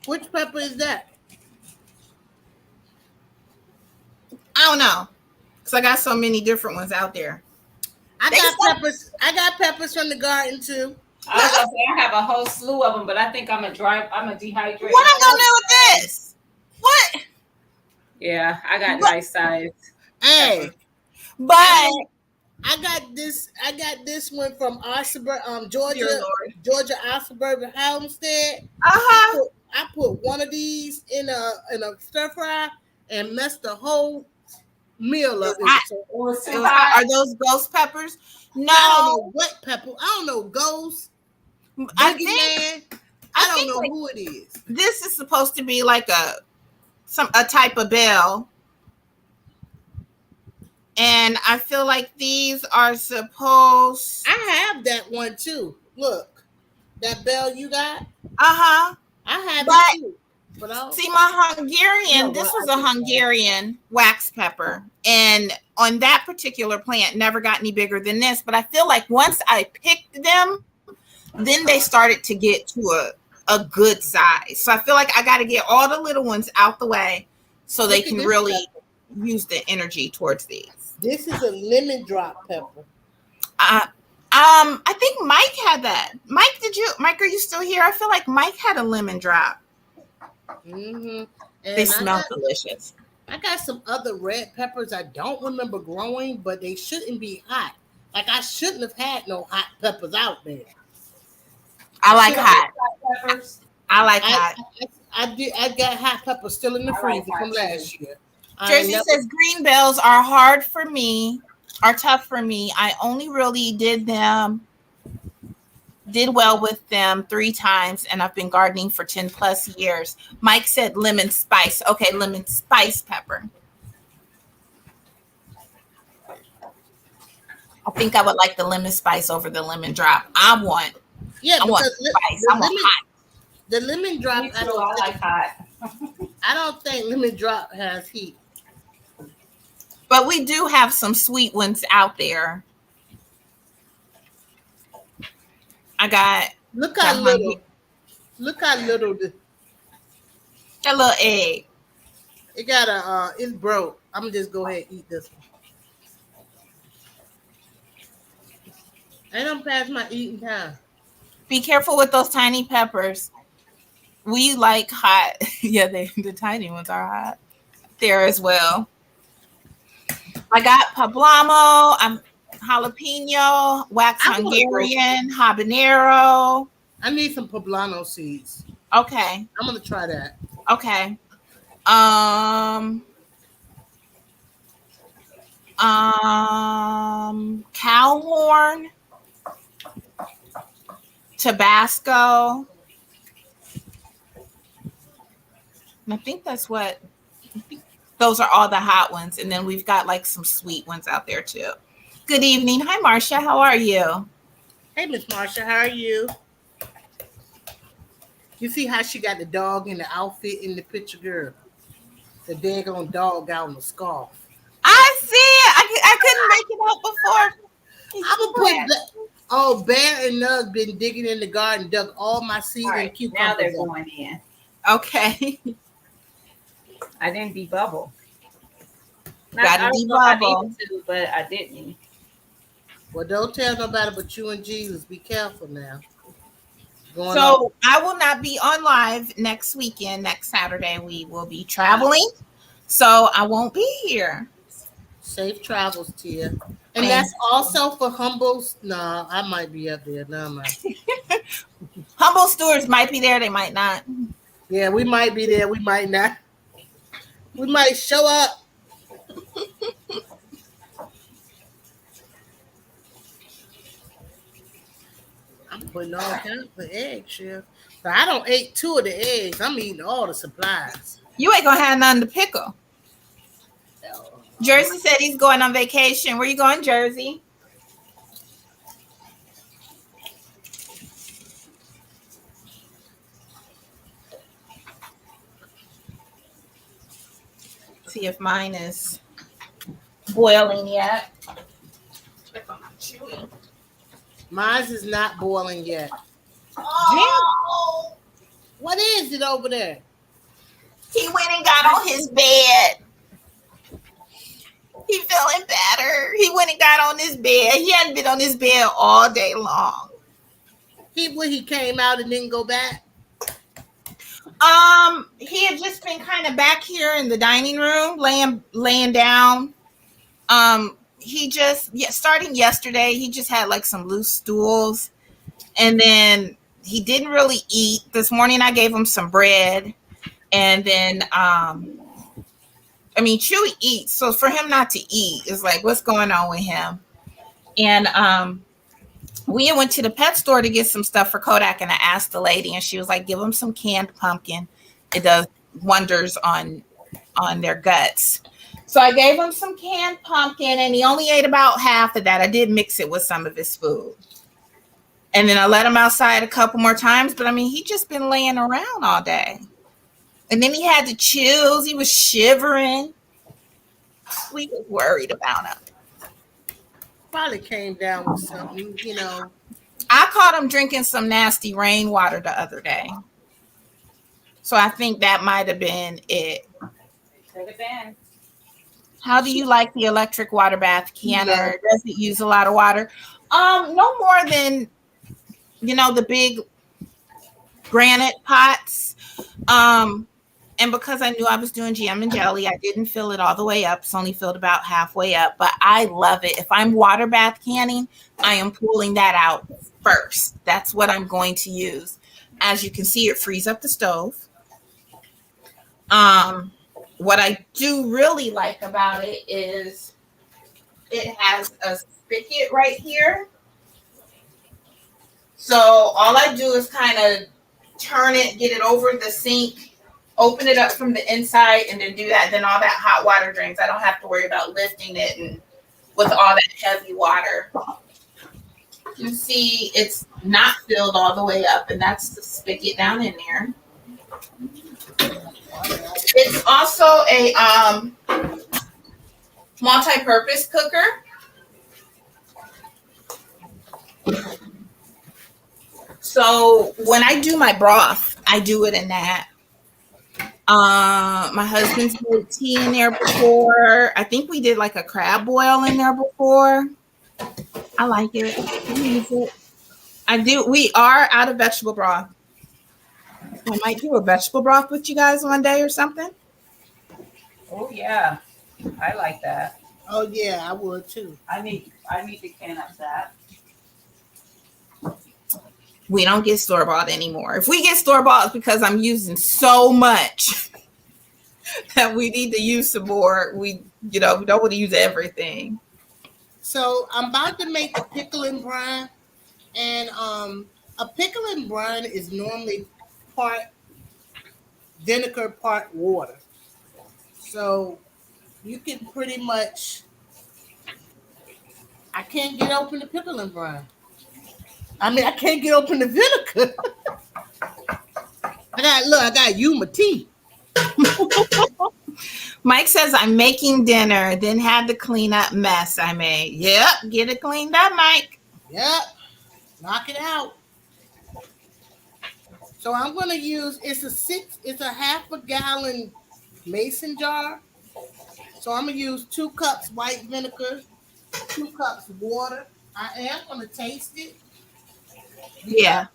Speaker 5: Which pepper is that?
Speaker 1: I don't know, because I got so many different ones out there.
Speaker 5: I got peppers from the garden too.
Speaker 3: I have a whole slew of them, but I think I'm a dehydrate.
Speaker 1: What am I gonna do with this? What?
Speaker 3: Yeah, I got nice size.
Speaker 5: Hey,
Speaker 1: but
Speaker 5: I got this one from Georgia Suburban Homestead.
Speaker 1: Uh-huh.
Speaker 5: I put one of these in a stir fry and messed the whole meal up.
Speaker 1: Are those ghost peppers? No.
Speaker 5: I don't know what pepper. I don't know ghost.
Speaker 1: I
Speaker 5: don't know who it is.
Speaker 1: This is supposed to be like a type of bell. And I feel like these are supposed.
Speaker 5: I have that one too. Look, that bell you got.
Speaker 1: Uh-huh.
Speaker 5: I have it too. But
Speaker 1: see, my Hungarian. This was a Hungarian wax pepper, and on that particular plant, never got any bigger than this. But I feel like once I picked them, then they started to get to a good size. So I feel like I got to get all the little ones out the way so they can really use the energy towards these.
Speaker 5: This is a lemon drop pepper.
Speaker 1: I think Mike had that. Mike, are you still here? I feel like Mike had a lemon drop.
Speaker 5: Mm-hmm.
Speaker 1: They smell delicious.
Speaker 5: I got some other red peppers I don't remember growing, but they shouldn't be hot. Like I shouldn't have had no hot peppers out there.
Speaker 1: I like hot peppers. I like hot.
Speaker 5: I got hot peppers still in the freezer from last year.
Speaker 1: Jersey says green bells are hard for me, are tough for me. I only really did well with them 3 times, and I've been gardening for 10 plus years. Mike said lemon spice. Okay, lemon spice pepper. I think I would like the lemon spice over the lemon drop. I want spice. I want hot.
Speaker 5: The lemon drop, I
Speaker 3: like hot.
Speaker 5: I don't think lemon drop has heat.
Speaker 1: But we do have some sweet ones out there. I got
Speaker 5: look how little
Speaker 1: that little egg.
Speaker 5: It got it's broke. I'm gonna just go ahead and eat this one. I don't pass my eating time.
Speaker 1: Be careful with those tiny peppers. We like hot. Yeah, the tiny ones are hot there as well. I got poblano, jalapeno, wax Hungarian, habanero.
Speaker 5: I need some poblano seeds.
Speaker 1: Okay.
Speaker 5: I'm gonna try that.
Speaker 1: Okay. Cow horn, Tabasco. And I think those are all the hot ones. And then we've got like some sweet ones out there too. Good evening. Hi, Marcia. How are you?
Speaker 5: Hey, Miss Marcia. How are you? You see how she got the dog in the outfit in the picture, girl? The daggone dog out on the scarf.
Speaker 1: I see it. I couldn't make it out before.
Speaker 5: I'm gonna put Bear and Nug been digging in the garden, dug all my seeds and cucumbers.
Speaker 3: Now they're going in.
Speaker 1: Okay.
Speaker 3: I didn't debubble.
Speaker 1: Gotta debubble.
Speaker 3: But I didn't.
Speaker 5: Well, don't tell nobody but you and Jesus. Be careful now.
Speaker 1: I will not be on live next weekend. Next Saturday, we will be traveling. So I won't be here.
Speaker 5: Safe travels, Tia. And that's also for Humbles. No, I might be up there. No, man.
Speaker 1: Humble stewards might be there. They might not.
Speaker 5: Yeah, we might be there. We might not. We might show up. I'm putting all kinds of eggs here. But I don't eat 2 of the eggs. I'm eating all the supplies.
Speaker 1: You ain't gonna have none to pickle. Jersey said he's going on vacation. Where you going, Jersey? See if mine is boiling yet. Check on my chewy.
Speaker 5: Mine is not boiling yet.
Speaker 1: Oh.
Speaker 5: What is it over there?
Speaker 1: He went and got on his bed. He feeling better. He went and got on his bed. He hadn't been on his bed all day long.
Speaker 5: He came out and didn't go back?
Speaker 1: He had just been kind of back here in the dining room, laying down. Starting yesterday, he just had like some loose stools, and then he didn't really eat. This morning I gave him some bread, and then Chewy eats, so for him not to eat is like, what's going on with him? And we went to the pet store to get some stuff for Kodak, and I asked the lady, and she was like, give him some canned pumpkin. It does wonders on their guts. So I gave him some canned pumpkin, and he only ate about half of that. I did mix it with some of his food. And then I let him outside a couple more times, but he just been laying around all day. And then he had the chills. He was shivering. We were worried about him.
Speaker 5: Probably came down with something,
Speaker 1: I caught him drinking some nasty rainwater the other day. So I think that might have been it.
Speaker 3: Could have been.
Speaker 1: How do you like the electric water bath canner? Does it use a lot of water? No more than, the big granite pots. And because I knew I was doing jam and jelly, I didn't fill it all the way up. It's only filled about halfway up, but I love it. If I'm water bath canning, I am pulling that out first. That's what I'm going to use. As you can see, it frees up the stove. What I do really like about it is it has a spigot right here. So all I do is kind of turn it, get it over the sink, open it up from the inside, and then do that. Then all that hot water drains. I don't have to worry about lifting it and with all that heavy water. You see it's not filled all the way up, and that's the spigot down in there. It's also a multi-purpose cooker. So when I do my broth, I do it in that. My husband's made tea in there before. I think we did like a crab boil in there before. I like it. I use it. I do. We are out of vegetable broth. I might do a vegetable broth with you guys one day or something.
Speaker 3: Oh yeah, I like that.
Speaker 5: Oh yeah, I would too.
Speaker 3: I need to can up that.
Speaker 1: We don't get store bought anymore. If we get store bought, it's because I'm using so much that we need to use some more. We don't want to use everything.
Speaker 5: So I'm about to make a pickling brine, and a pickling brine is normally part vinegar, part water. So you can pretty much. I can't get open the pickling brine. I mean, I can't get open the vinegar. I got Yuma tea.
Speaker 1: Mike says I'm making dinner, then had to clean up mess I made. Yep, get it cleaned up, Mike.
Speaker 5: Yep, knock it out. So I'm gonna use it's a half a gallon mason jar. So I'm gonna use 2 cups white vinegar, 2 cups water. I am gonna taste it.
Speaker 1: Yeah.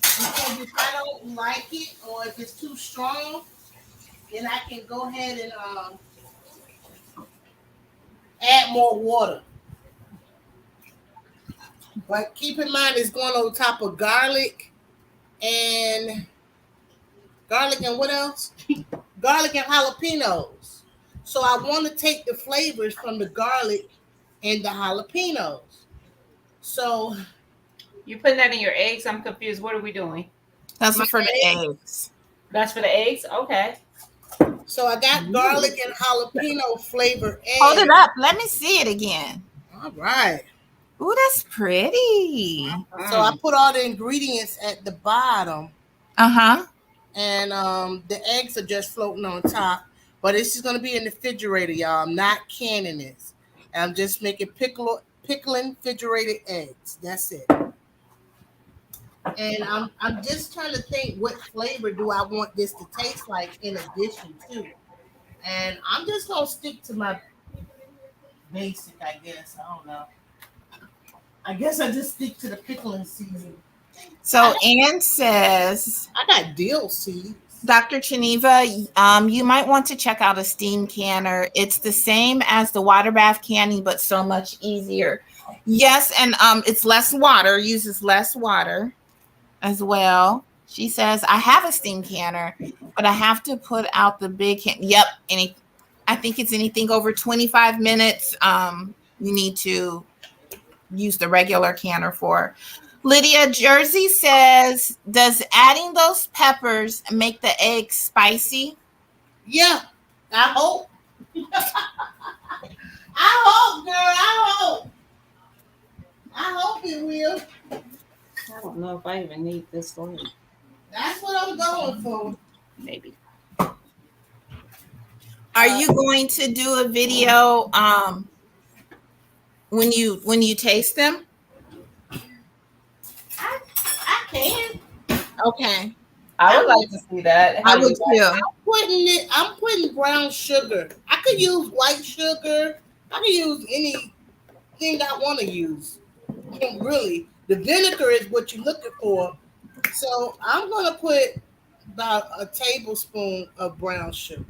Speaker 5: Because if I don't like it or if it's too strong, then I can go ahead and add more water. But keep in mind it's going on top of garlic and what else? Garlic and jalapenos. So I want to take the flavors from the garlic and the jalapenos. So
Speaker 3: You putting that in your eggs? I'm confused. What are we doing?
Speaker 1: That's for the eggs.
Speaker 3: That's for the eggs? Okay.
Speaker 5: So I got garlic and jalapeno flavor eggs.
Speaker 1: Hold it up. Let me see it again.
Speaker 5: All right.
Speaker 1: Ooh, that's pretty.
Speaker 5: So I put all the ingredients at the bottom.
Speaker 1: Uh-huh.
Speaker 5: And the eggs are just floating on top. But it's just going to be in the refrigerator, y'all. I'm not canning this. I'm just making pickling refrigerated eggs. That's it. And I'm just trying to think what flavor do I want this to taste like in addition to. And I'm just going to stick to my basic, I guess. I don't know. I guess I just stick to the pickling season.
Speaker 1: So Ann says,
Speaker 5: I got dill seeds.
Speaker 1: Dr. Geneva, you might want to check out a steam canner. It's the same as the water bath canning, but so much easier. Yes, and it's less water, uses less water as well. She says, I have a steam canner, but I have to put out the big can. Yep, I think it's anything over 25 minutes. You need to use the regular canner for. Lydia Jersey says, does adding those peppers make the eggs spicy?
Speaker 5: Yeah, I hope. I hope, girl. I hope it will.
Speaker 3: I don't know if I even need this one.
Speaker 5: That's what I'm going for.
Speaker 3: Maybe.
Speaker 1: Are you going to do a video when you taste them?
Speaker 5: I can.
Speaker 1: Okay.
Speaker 3: I would like to see that.
Speaker 1: I would too.
Speaker 5: I'm putting brown sugar. I could use white sugar. I could use anything I want to use. Really, the vinegar is what you're looking for. So I'm gonna put about a tablespoon of brown sugar.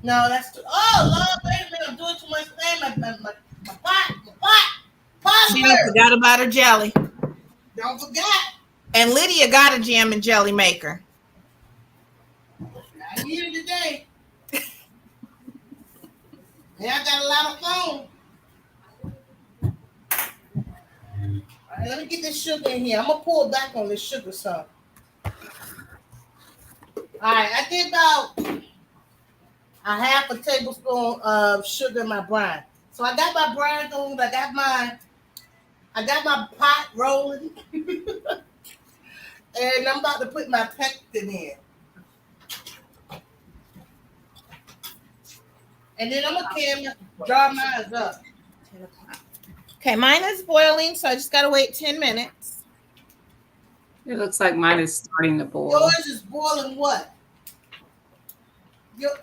Speaker 5: No, that's too. Oh Lord, wait a minute! I'm doing too much thing. My pot.
Speaker 1: She done forgot about her jelly.
Speaker 5: Don't forget.
Speaker 1: And Lydia got a jam and jelly maker.
Speaker 5: Not here today. And I got a lot of foam. All right, let me get this sugar in here. I'm gonna pull back on this sugar some. All right, I did about a half a tablespoon of sugar in my brine. So I got my brine going. I got my pot rolling. And I'm about to put my pectin in. And then I'm going to jar mine up.
Speaker 1: Okay, mine is boiling, so I just got to wait 10 minutes.
Speaker 3: It looks like mine is starting to boil.
Speaker 5: Yours is boiling what?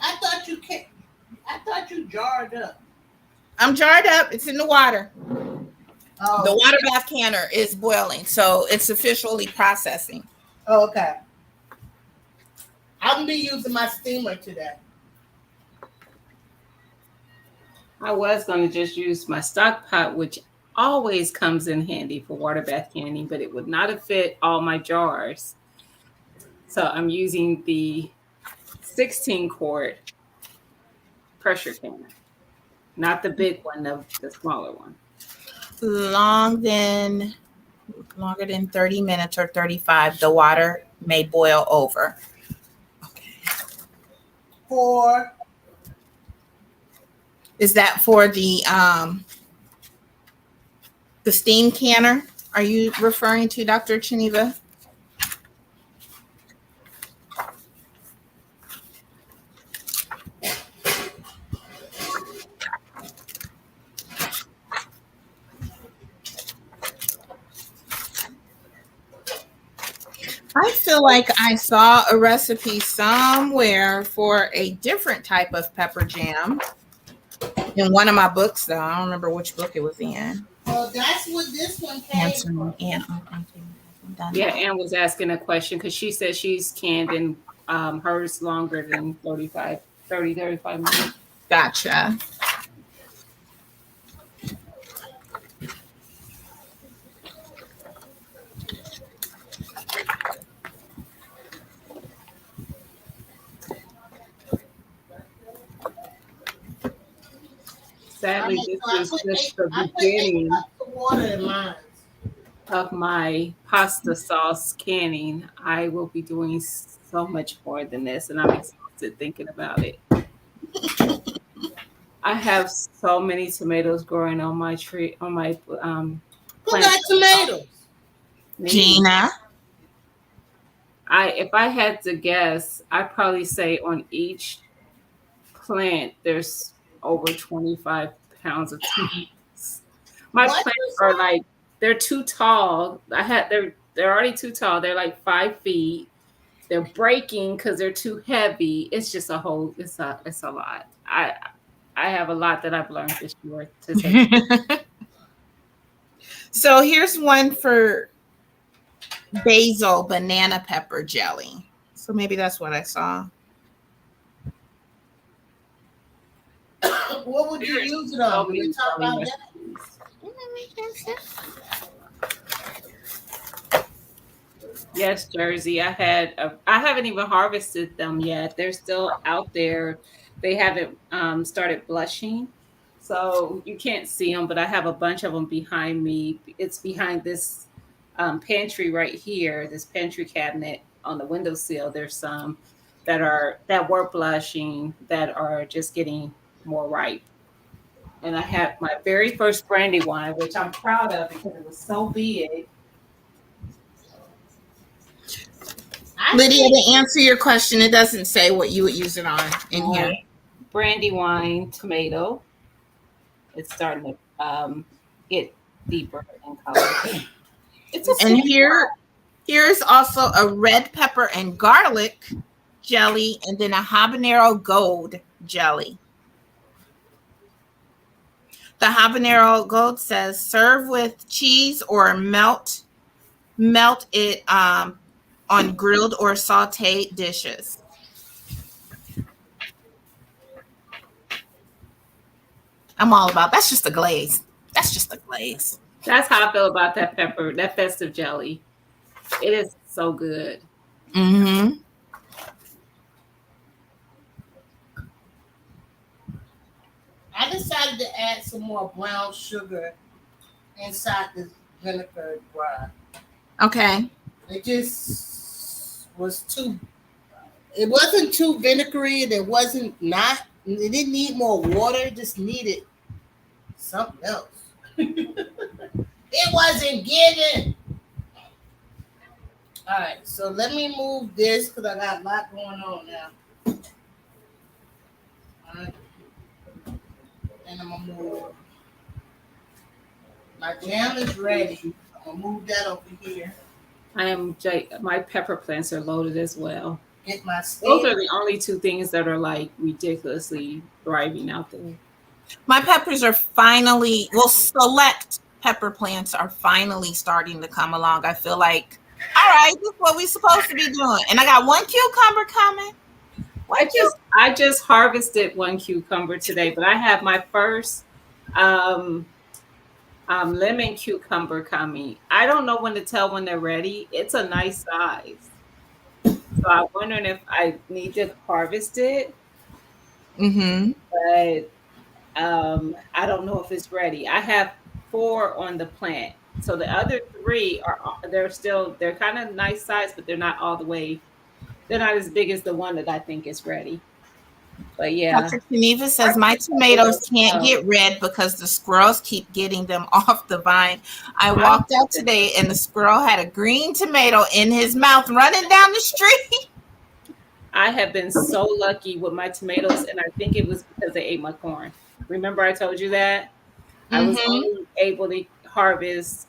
Speaker 5: I thought you jarred up.
Speaker 1: I'm jarred up. It's in the water.
Speaker 5: Oh,
Speaker 1: The water bath canner is boiling, so it's officially processing.
Speaker 5: oh, okay. I'm gonna be using my steamer today.
Speaker 3: I was going to just use my stock pot, which always comes in handy for water bath canning, but it would not have fit all my jars. So I'm using the 16 quart pressure canner, not the big one, the smaller one.
Speaker 1: Longer than 30 minutes or 35, the water may boil over. Okay. Is that for the steam canner? Are you referring to, Dr. Cheneva? I feel like I saw a recipe somewhere for a different type of pepper jam in one of my books, though. I don't remember which book it was in.
Speaker 5: Well, that's what this one came from.
Speaker 3: Yeah, Ann was asking a question because she said she's canned in hers longer than 35 minutes.
Speaker 1: Gotcha.
Speaker 3: Sadly, this is just the beginning of my pasta sauce canning. I will be doing so much more than this, and I'm exhausted thinking about it. I have so many tomatoes growing on my tree, on my
Speaker 5: Who got tomatoes?
Speaker 1: Gina.
Speaker 3: If I had to guess, I'd probably say on each plant there's over 25 pounds of tomatoes. My plants are like, they're too tall. They're already too tall. They're like 5 feet. They're breaking because they're too heavy. It's just it's a lot. I have a lot that I've learned this year to take.
Speaker 1: So here's one for basil banana pepper jelly. So maybe that's what I saw.
Speaker 5: What would you use it on? We talk about that.
Speaker 3: Yes, Jersey. I haven't even harvested them yet. They're still out there. They haven't started blushing, so you can't see them. But I have a bunch of them behind me. It's behind this pantry right here. This pantry cabinet on the windowsill. There's some that were blushing that are just getting more ripe. And I have my very first brandy wine, which I'm proud of because it was so big.
Speaker 1: Lydia, to answer your question, it doesn't say what you would use it on in here.
Speaker 3: Brandy wine tomato. It's starting to get deeper in color.
Speaker 1: And here's also a red pepper and garlic jelly, and then a habanero gold jelly. The habanero gold says serve with cheese or melt it on grilled or sauteed dishes. I'm all about that's just a glaze. That's just a glaze.
Speaker 3: That's how I feel about that pepper, that festive jelly. It is so good.
Speaker 1: Mm-hmm.
Speaker 5: I decided to add some more brown sugar inside this vinegar brine.
Speaker 1: Okay.
Speaker 5: It just was it wasn't too vinegary, and it didn't need more water, it just needed something else. It wasn't given. All right, so let me move this because I got a lot going on now. All right. And I'm gonna move. My jam is ready. I'm gonna move that over here.
Speaker 3: My pepper plants are loaded as well.
Speaker 5: Get my
Speaker 3: Those are the only two things that are like ridiculously thriving out there.
Speaker 1: My peppers are finally select pepper plants are finally starting to come along. I feel like, all right, this is what we're supposed to be doing. And I got one cucumber coming.
Speaker 3: I just harvested one cucumber today, but I have my first lemon cucumber coming. I don't know when to tell when they're ready. It's a nice size. So I'm wondering if I need to harvest it. But I don't know if it's ready. I have 4 on the plant. So the other 3 they're kind of nice size, but they're not all the way, they're not as big as the one that I think is ready. But yeah.
Speaker 1: Dr. Geneva says my tomatoes can't get red because the squirrels keep getting them off the vine. I walked out today and the squirrel had a green tomato in his mouth running down the street.
Speaker 3: I have been so lucky with my tomatoes, and I think it was because they ate my corn. Remember I told you that? I was only able to harvest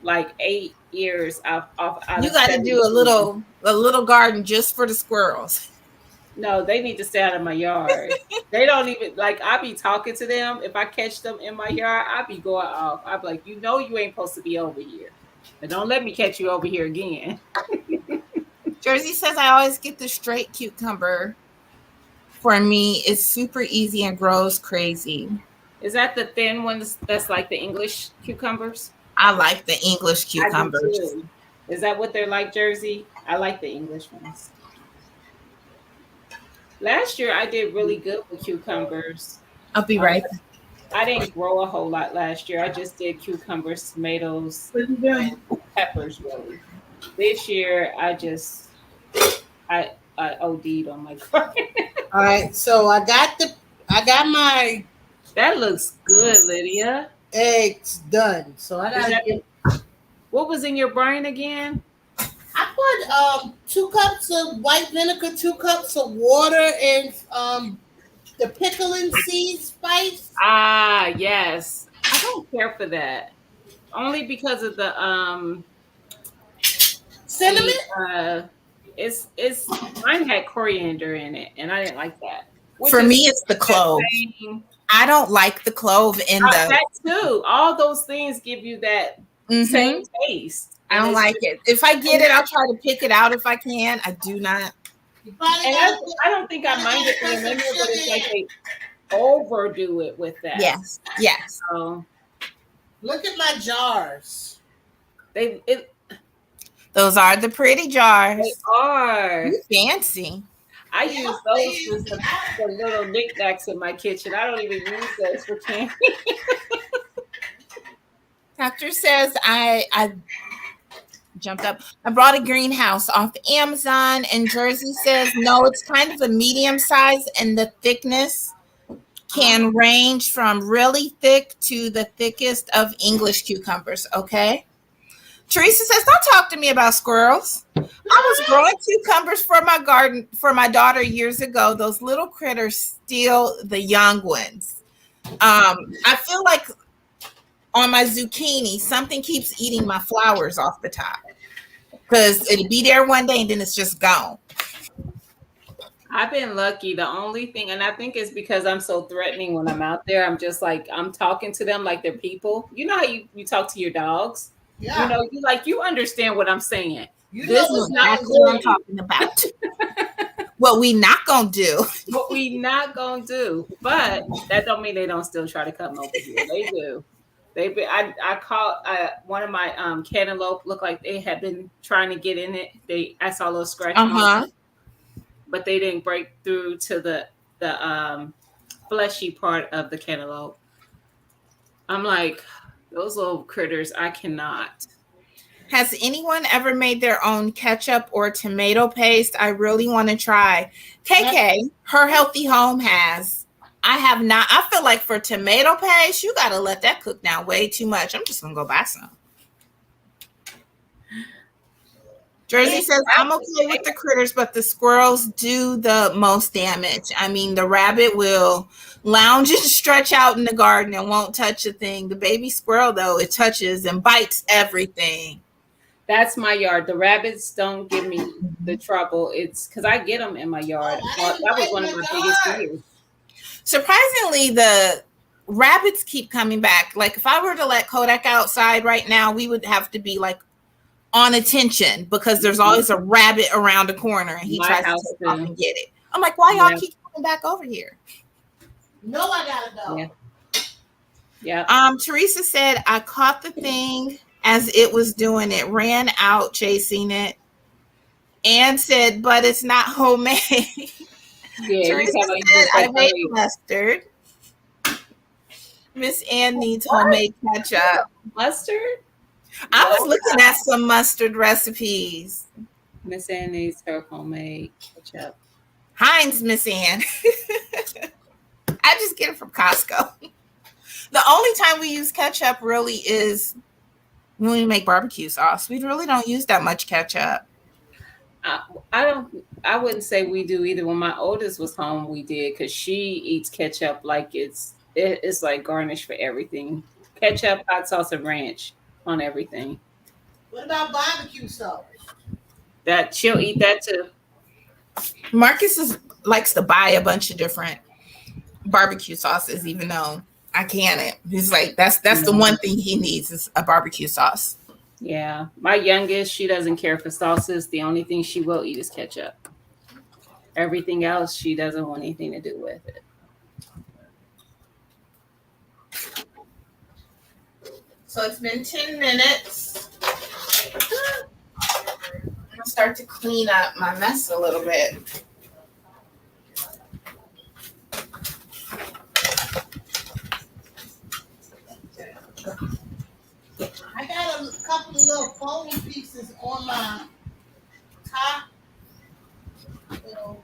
Speaker 3: like 8 years off
Speaker 1: you got to do a little garden just for the squirrels.
Speaker 3: No, they need to stay out of my yard. They don't even, like, I be talking to them. If I catch them in my yard, I be going off. I be like, you ain't supposed to be over here. But don't let me catch you over here again.
Speaker 1: Jersey says I always get the straight cucumber. For me, it's super easy and grows crazy.
Speaker 3: Is that the thin ones that's like the English cucumbers?
Speaker 1: I like the English cucumbers.
Speaker 3: Is that what they're like, Jersey? I like the English ones. Last year, I did really good with cucumbers.
Speaker 1: I'll be right back.
Speaker 3: I didn't grow a whole lot last year. I just did cucumbers, tomatoes, and peppers, really. This year, I OD'd on my garden.
Speaker 5: All right, so I got my.
Speaker 3: That looks good, Lydia.
Speaker 5: Eggs done. So I got.
Speaker 3: What was in your brine again?
Speaker 5: I put 2 cups of white vinegar, 2 cups of water, and the pickling seed spice.
Speaker 3: Ah, yes. I don't care for that. Only because of the
Speaker 5: cinnamon.
Speaker 3: It's mine had coriander in it, and I didn't like that.
Speaker 1: For me, it's the clove. I don't like the clove in
Speaker 3: that too. All those things give you that same taste.
Speaker 1: I don't like it. If I get it, I'll try to pick it out if I can. I do not.
Speaker 3: And I don't think I mind it being in there, but it's like they overdo it with that.
Speaker 1: Yes.
Speaker 3: So,
Speaker 5: look at my jars.
Speaker 1: Those are the pretty jars.
Speaker 3: They are.
Speaker 1: You're fancy.
Speaker 3: I use those for little knickknacks in my kitchen. I don't even use those for candy.
Speaker 1: Doctor says I jumped up. I brought a greenhouse off Amazon, and Jersey says no, it's kind of a medium size, and the thickness can range from really thick to the thickest of English cucumbers. Okay. Teresa says, don't talk to me about squirrels. I was growing cucumbers for my garden for my daughter years ago. Those little critters steal the young ones. I feel like on my zucchini, something keeps eating my flowers off the top because it'll be there one day and then it's just gone.
Speaker 3: I've been lucky. The only thing, and I think it's because I'm so threatening when I'm out there. I'm just like, I'm talking to them like they're people. You know how you talk to your dogs?
Speaker 5: Yeah.
Speaker 3: You know, you understand what I'm saying.
Speaker 1: This is not what I'm talking about. What we not gonna do.
Speaker 3: What we not gonna do. But that don't mean they don't still try to come over here. They do. I caught one of my cantaloupe looked like they had been trying to get in it. I saw a little scratch on it, but they didn't break through to the fleshy part of the cantaloupe. I'm like, those little critters, I cannot.
Speaker 1: Has anyone ever made their own ketchup or tomato paste? I really want to try. KK, her healthy home has. I have not. I feel like for tomato paste, you got to let that cook down way too much. I'm just going to go buy some. Jersey says, I'm okay with the critters, but the squirrels do the most damage. I mean, the rabbit will lounge and stretch out in the garden and won't touch a thing. The baby squirrel, though, it touches and bites everything.
Speaker 3: That's my yard. The rabbits don't give me the trouble. It's because I get them in my yard. That was one of my biggest fears.
Speaker 1: Surprisingly, the rabbits keep coming back. Like if I were to let Kodak outside right now, we would have to be like on attention because there's always a rabbit around the corner and he
Speaker 3: My
Speaker 1: tries to
Speaker 3: house
Speaker 1: take off
Speaker 3: too.
Speaker 1: and get it. I'm like, why y'all keep coming back over here?
Speaker 5: No, I gotta go.
Speaker 3: Yeah. Yeah.
Speaker 1: Teresa said, I caught the thing as it was doing it, ran out chasing it, and said, but it's not homemade.
Speaker 3: Yeah,
Speaker 1: Teresa
Speaker 3: you have
Speaker 1: said, I made
Speaker 3: like
Speaker 1: mustard. Miss Ann needs homemade ketchup.
Speaker 3: mustard.
Speaker 1: I was looking at some mustard recipes.
Speaker 3: Miss Ann needs her homemade ketchup.
Speaker 1: Heinz, Miss Ann. I just get it from Costco. The only time we use ketchup really is when we make barbecue sauce. We really don't use that much ketchup.
Speaker 3: I wouldn't say we do either. When my oldest was home, we did because she eats ketchup like it's like garnish for everything. Ketchup, hot sauce, and ranch on everything.
Speaker 5: What about barbecue sauce?
Speaker 3: That she'll eat that too.
Speaker 1: Marcus likes to buy a bunch of different barbecue sauces, even though I can't. He's like, that's the one thing he needs is a barbecue sauce.
Speaker 3: Yeah. My youngest, she doesn't care for sauces. The only thing she will eat is ketchup. Everything else, she doesn't want anything to do with it.
Speaker 1: So it's been 10 minutes. I'm going to start to clean up my mess a little bit.
Speaker 5: I got a couple of little foam pieces on my top. So,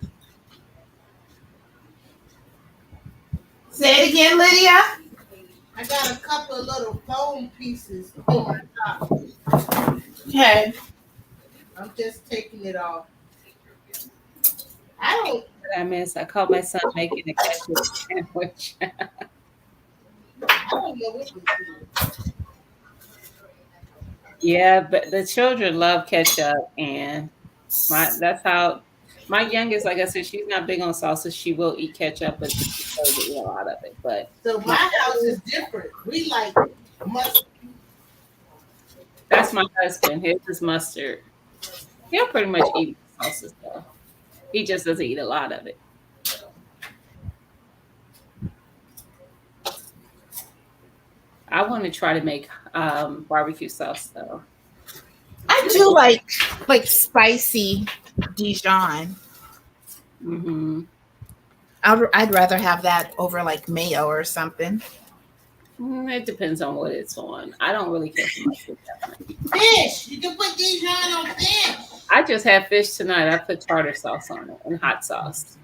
Speaker 1: Say it again, Lydia.
Speaker 5: I got a couple of little foam pieces on my top.
Speaker 1: Okay.
Speaker 5: I'm just taking it off. I don't.
Speaker 3: I miss. I caught my son making a ketchup sandwich.
Speaker 5: I don't know what this is.
Speaker 3: Yeah, but the children love ketchup, and that's how my youngest, like I said, she's not big on salsa. She will eat ketchup, but she doesn't eat a lot of it. But
Speaker 5: So my house is different. We like mustard.
Speaker 3: that's my husband. His is mustard. He'll pretty much eat salsa stuff. He just doesn't eat a lot of it. I want to try to make barbecue sauce though.
Speaker 1: I do like spicy Dijon.
Speaker 3: Mm-hmm.
Speaker 1: I'd rather have that over like mayo or something.
Speaker 3: It depends on what it's on. I don't really care for much with that.
Speaker 5: Fish. You can put Dijon on fish.
Speaker 3: I just had fish tonight. I put tartar sauce on it and hot sauce.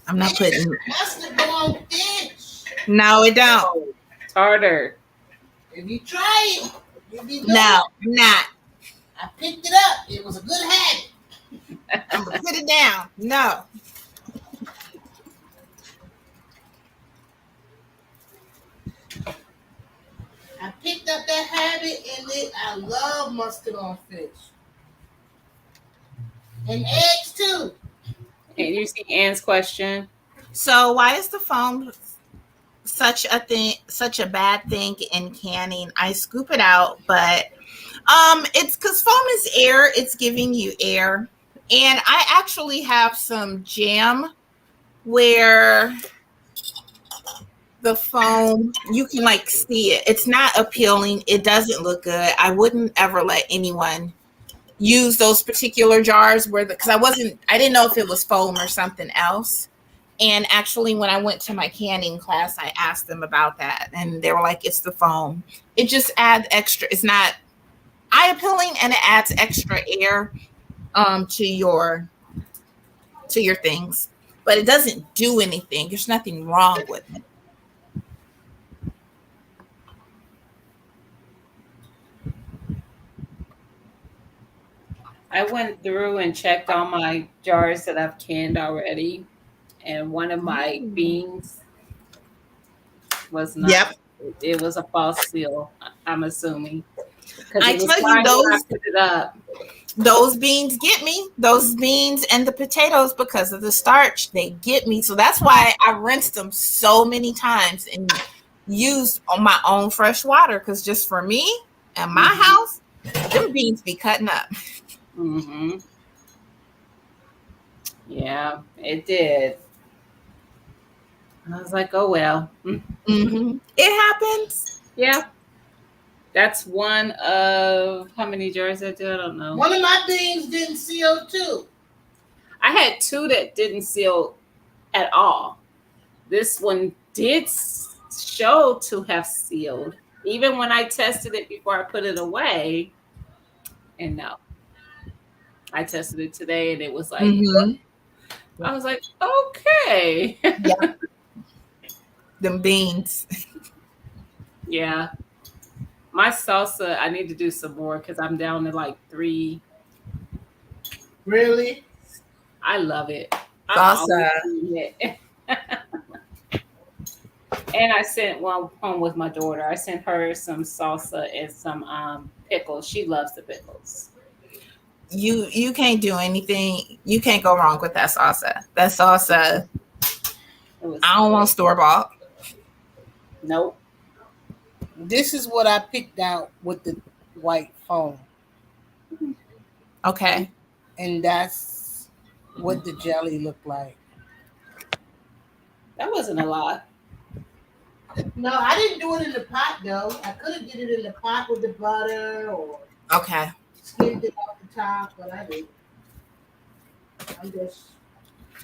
Speaker 1: I'm not putting.
Speaker 5: Mustard go on fish.
Speaker 1: No, it don't.
Speaker 3: Tartar.
Speaker 5: If you try it, you'll be good.
Speaker 1: No, I'm not.
Speaker 5: I picked it up. It was a good habit.
Speaker 1: I'm gonna put it down. No.
Speaker 5: I picked up that habit, and I love mustard on fish. And eggs too.
Speaker 3: And you see Ann's question.
Speaker 1: So why is the foam such a bad thing in canning? I scoop it out, but it's because foam is air. It's giving you air. And I actually have some jam where the foam, you can like see it. It's not appealing. It doesn't look good. I wouldn't ever let anyone use those particular jars because I didn't know if it was foam or something else. And actually, when I went to my canning class, I asked them about that, and they were like, "It's the foam. It just adds extra. It's not eye appealing, and it adds extra air to your things, but it doesn't do anything. There's nothing wrong with it."
Speaker 3: I went through and checked all my jars that I've canned already, and one of my beans was not.
Speaker 1: Yep.
Speaker 3: It was a false seal. I'm assuming.
Speaker 1: I tell you, those.
Speaker 3: Put it up.
Speaker 1: those beans get me. Those beans and the potatoes, because of the starch, they get me. So that's why I rinsed them so many times and used on my own fresh water. Because just for me and my house, them beans be cutting up.
Speaker 3: Mm-hmm. Yeah, it did. I was like, oh well.
Speaker 1: Mm-hmm. It happens.
Speaker 3: Yeah. That's one of how many jars I do? I don't know.
Speaker 5: One of my beans didn't seal too.
Speaker 3: I had 2 that didn't seal at all. This one did show to have sealed, even when I tested it before I put it away. And no, I tested it today, and it was like, I was like, okay.
Speaker 1: Yeah. Them beans.
Speaker 3: Yeah. My salsa, I need to do some more because I'm down to like 3.
Speaker 5: Really?
Speaker 3: I love it.
Speaker 1: Salsa.
Speaker 3: And I sent one home with my daughter. I sent her some salsa and some pickles. She loves the pickles.
Speaker 1: You can't do anything. You can't go wrong with that salsa. That salsa. I don't want store-bought.
Speaker 3: Nope.
Speaker 5: This is what I picked out with the white foam.
Speaker 1: Okay.
Speaker 5: And that's what the jelly looked like.
Speaker 3: That wasn't a lot.
Speaker 5: No, I didn't do it in the pot though. I could have did it in the pot with the butter or
Speaker 1: Okay.
Speaker 5: skimmed it off the top, but I didn't. I'm just.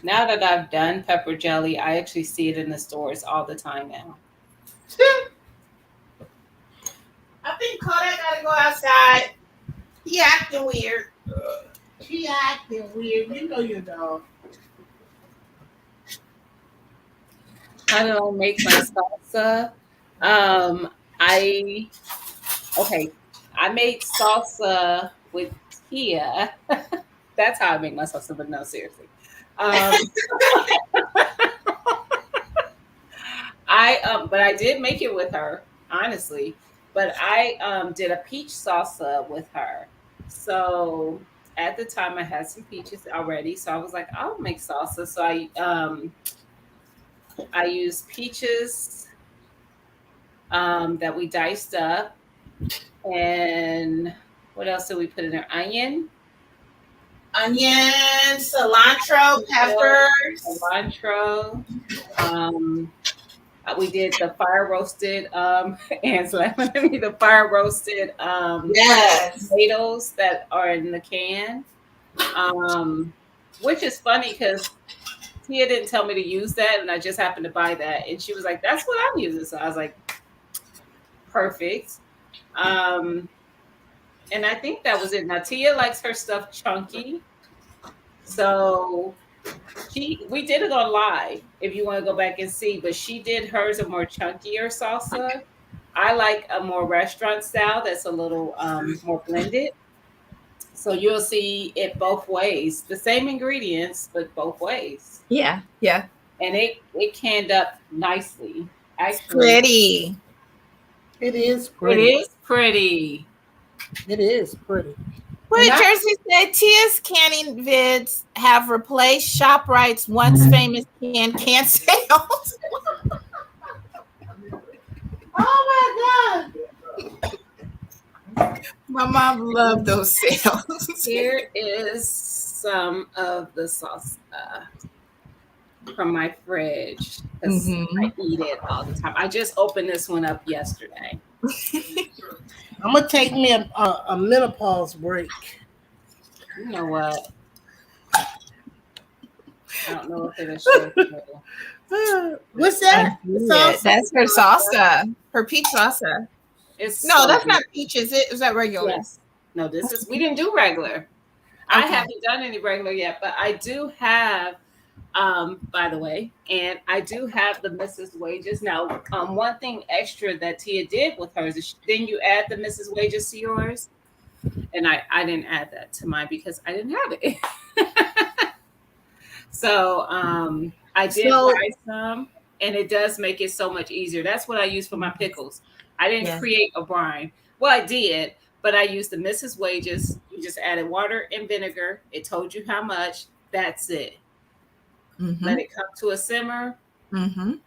Speaker 3: Now that I've done pepper jelly, I actually see it in the stores all the time now.
Speaker 1: I think Kodak gotta go outside. He acting weird.
Speaker 5: She acting weird. You know your dog.
Speaker 3: How do I make my salsa? I made salsa with Tia. That's how I make my salsa, but no, seriously. But I did make it with her, honestly. But I did a peach salsa with her. So at the time I had some peaches already. So I was like, I'll make salsa. So I used peaches that we diced up. And what else did we put in there? Onion,
Speaker 1: cilantro, peppers.
Speaker 3: Cilantro. We did the fire roasted the fire roasted
Speaker 1: Yes.
Speaker 3: tomatoes that are in the can. Which is funny because Tia didn't tell me to use that, and I just happened to buy that, and she was like, "That's what I'm using." So I was like, "Perfect." And I think that was it. Now Tia likes her stuff chunky, so we did it on live. If you want to go back and see, but she did hers a more chunkier salsa. I like a more restaurant style that's a little more blended. So you'll see it both ways, the same ingredients, but both ways.
Speaker 1: Yeah.
Speaker 3: And it canned up nicely. Actually,
Speaker 1: Pretty.
Speaker 5: It is pretty.
Speaker 3: It is pretty.
Speaker 5: It is pretty.
Speaker 1: What Jersey said, Tia's canning vids have replaced ShopRite's once famous can sales.
Speaker 5: Oh my God.
Speaker 1: My mom loved those sales.
Speaker 3: Here is some of the salsa from my fridge because I eat it all the time. I just opened this one up yesterday.
Speaker 5: I'm gonna take me a menopause break.
Speaker 3: You know what? I don't know if it'll show.
Speaker 5: What's that?
Speaker 1: Salsa? That's her salsa. Her peach salsa.
Speaker 3: It's
Speaker 1: that's not peach. Is that regular?
Speaker 3: Yes. No, we didn't do regular. Okay. I haven't done any regular yet, but I do have, by the way, and I do have the Mrs. Wages. Now, one thing extra that Tia did with hers is then you add the Mrs. Wages to yours. And I didn't add that to mine because I didn't have it. So I did buy some, and it does make it so much easier. That's what I use for my pickles. I didn't create a brine. Well, I did, but I used the Mrs. Wages. You just added water and vinegar. It told you how much. That's it. Let it come to a simmer. The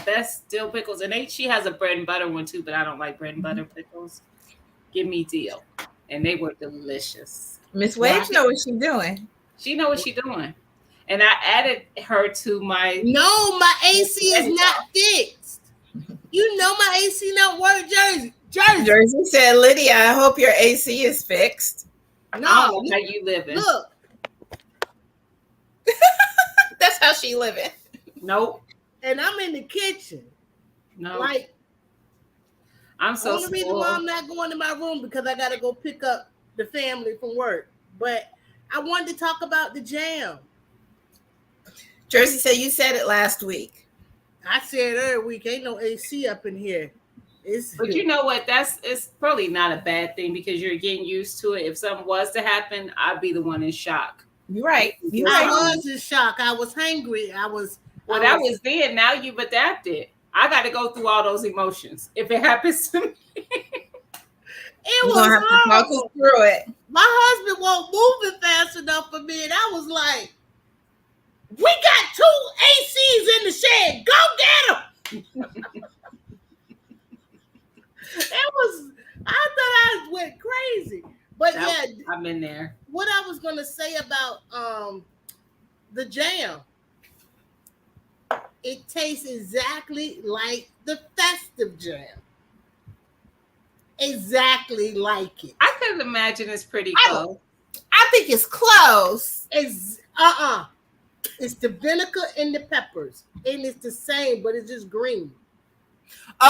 Speaker 3: best dill pickles, and she has a bread and butter one too, but I don't like bread and butter pickles. Give me dill, and they were delicious.
Speaker 1: Miss Wage know what she's doing.
Speaker 3: She know what she's doing, and I added her to my.
Speaker 5: No, my AC is not fixed. You know my AC not work, Jersey.
Speaker 1: Jersey said, Lydia, I hope your AC is fixed.
Speaker 5: No,
Speaker 3: I don't know how you living.
Speaker 5: Look.
Speaker 1: That's how she living.
Speaker 3: Nope.
Speaker 5: And I'm in the kitchen.
Speaker 3: No.
Speaker 5: Like,
Speaker 3: I'm so
Speaker 5: the only reason why I'm not going to my room because I got to go pick up the family from work. But I wanted to talk about the jam.
Speaker 1: Jersey said you said it last week.
Speaker 5: I said every week, ain't no AC up in here.
Speaker 3: But you know what? It's probably not a bad thing because you're getting used to it. If something was to happen, I'd be the one in shock.
Speaker 1: You're right.
Speaker 5: I was in shock. I was hangry. That was
Speaker 3: then. Now you've adapted. I got to go through all those emotions if it happens to me.
Speaker 5: It was horrible.
Speaker 1: Through it.
Speaker 5: My husband wasn't moving fast enough for me, and I was like, "We got 2 ACs in the shed. Go get them." I thought I went crazy. But
Speaker 3: I'm in there.
Speaker 5: What I was gonna say about the jam, it tastes exactly like the Festive Jam. Exactly like it.
Speaker 3: I could imagine it's pretty close.
Speaker 1: I think it's close.
Speaker 5: It's It's the vinegar and the peppers, and it's the same, but it's just green.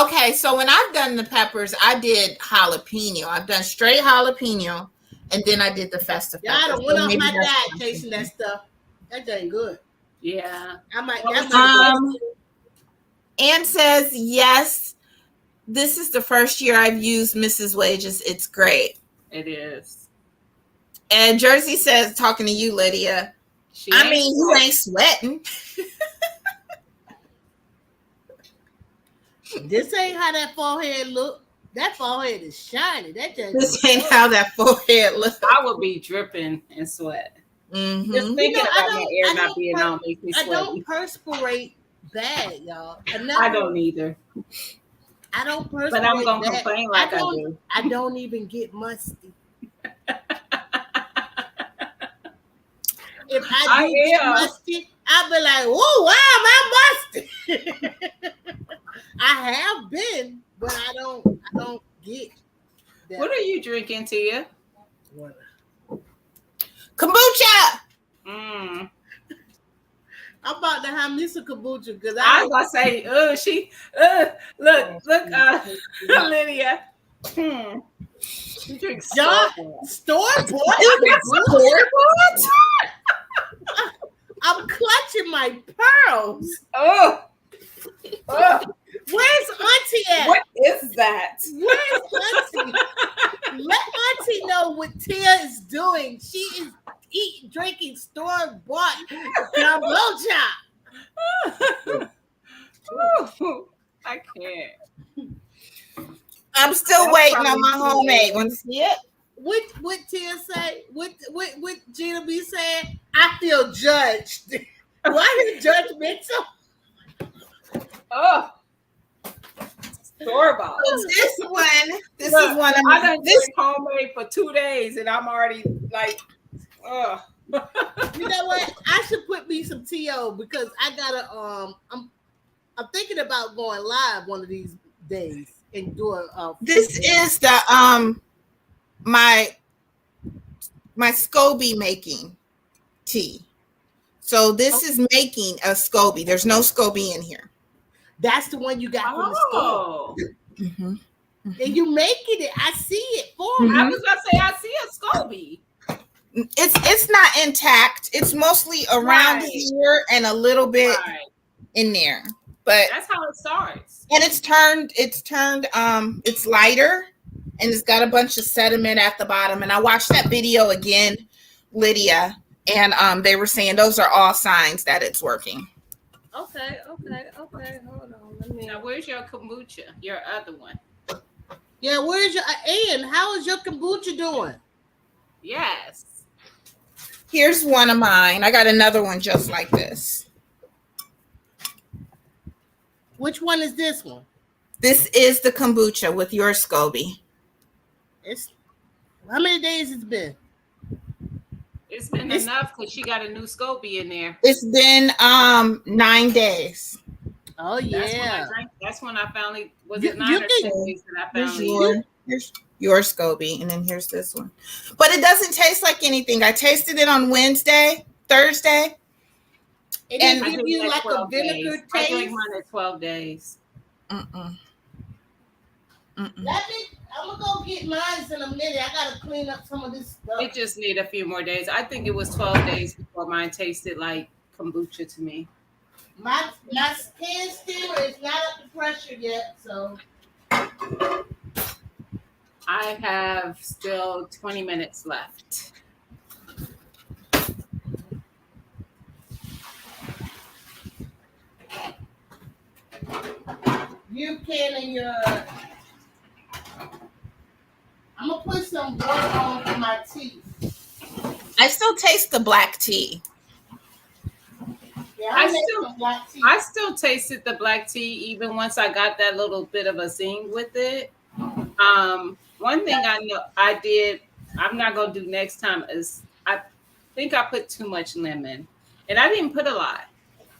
Speaker 1: Okay, so when I've done the peppers, I did jalapeno. I've done straight jalapeno, and then I did the Festive Pepper.
Speaker 5: I don't went off my diet tasting that stuff. That ain't good.
Speaker 3: Yeah.
Speaker 1: Ann says, yes, this is the first year I've used Mrs. Wages. It's great.
Speaker 3: It is.
Speaker 1: And Jersey says, talking to you, Lydia, you ain't sweating.
Speaker 5: This ain't how that forehead look. That forehead is shiny.
Speaker 1: This ain't how that forehead looks.
Speaker 3: I would be dripping in sweat.
Speaker 1: Mm-hmm.
Speaker 3: Just thinking about my air not being on makes me sweaty.
Speaker 5: I don't perspirate bad, y'all.
Speaker 3: I don't either.
Speaker 5: I don't perspirate.
Speaker 3: But I'm gonna complain like I do.
Speaker 5: I don't even get musty. If I do get musty, I'll be like, "Whoa, why am I musty?" I have been, but I don't get that.
Speaker 3: What are you drinking, Tia?
Speaker 5: What?
Speaker 1: Kombucha.
Speaker 5: I'm about to have me some kombucha because
Speaker 3: I was gonna say, look, Lydia. You drink store-bought.
Speaker 5: Store-bought?
Speaker 1: Store-bought?
Speaker 5: I'm clutching my pearls. Where's Auntie at?
Speaker 3: What is that?
Speaker 5: Where's Auntie? Let Auntie know what Tia is doing. She is drinking store-bought kombucha.
Speaker 3: I can't.
Speaker 1: I'm still waiting on my homemade. Want to see it?
Speaker 5: What Tia say? What Gina be saying? I feel judged. Why are you judgmental?
Speaker 3: Store-bought.
Speaker 1: This is one of
Speaker 3: I done this homemade for 2 days and I'm already like,
Speaker 5: You know what? I should put me some TO because I gotta I'm thinking about going live one of these days and doing
Speaker 1: this is the my Scoby making tea. So this is making a Scoby. There's no Scoby in here.
Speaker 5: That's the one you got from the store.
Speaker 1: Mm-hmm.
Speaker 5: And you making it. I see it for me.
Speaker 3: I was gonna say I see a Scoby.
Speaker 1: It's not intact. It's mostly around here and a little bit in there. But
Speaker 3: that's how it starts.
Speaker 1: And it's lighter and it's got a bunch of sediment at the bottom. And I watched that video again, Lydia, and they were saying those are all signs that it's working.
Speaker 5: Okay. Hold on.
Speaker 3: Now, where's your kombucha? Your other one?
Speaker 5: Yeah, where's your Ian? How is your kombucha doing?
Speaker 3: Yes.
Speaker 1: Here's one of mine. I got another one just like this.
Speaker 5: Which one is this one?
Speaker 1: This is the kombucha with your Scoby.
Speaker 5: It's how many days it's been?
Speaker 3: It's been enough because she got a new Scoby in there.
Speaker 1: It's been 9 days.
Speaker 5: Oh yeah.
Speaker 3: That's when I finally was it 9 or 10 days that I finally.
Speaker 1: Here's your Scoby, and then here's this one. But it doesn't taste like anything. I tasted it on Thursday.
Speaker 5: It didn't give you like a vinegar taste.
Speaker 3: I drink mine at 12 days.
Speaker 1: Mm-mm.
Speaker 5: I'm gonna go get mine in a minute. I gotta clean up some of this stuff.
Speaker 3: It just need a few more days. I think it was 12 days before mine tasted like kombucha to me.
Speaker 5: My hand steamer is not up to pressure yet, so
Speaker 3: I have still 20 minutes left.
Speaker 5: you can in your. I'm gonna put some water on for my tea.
Speaker 1: I still taste the black tea.
Speaker 5: Yeah,
Speaker 3: I still tasted the black tea even once I got that little bit of a zing with it. One thing I know I did, I'm not gonna do next time is I think I put too much lemon, and I didn't put a lot,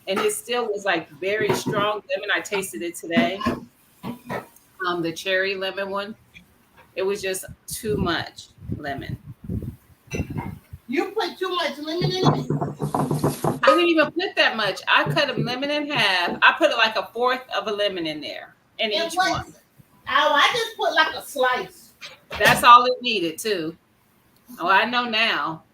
Speaker 3: and it still was like very strong lemon. I tasted it today. The cherry lemon one, it was just too much lemon.
Speaker 5: You put too much lemon in it?
Speaker 3: I didn't even put that much. I cut a lemon in half. I put like a fourth of a lemon in there in each one.
Speaker 5: Oh, I just put like a slice.
Speaker 3: That's all it needed too. Oh, I know now.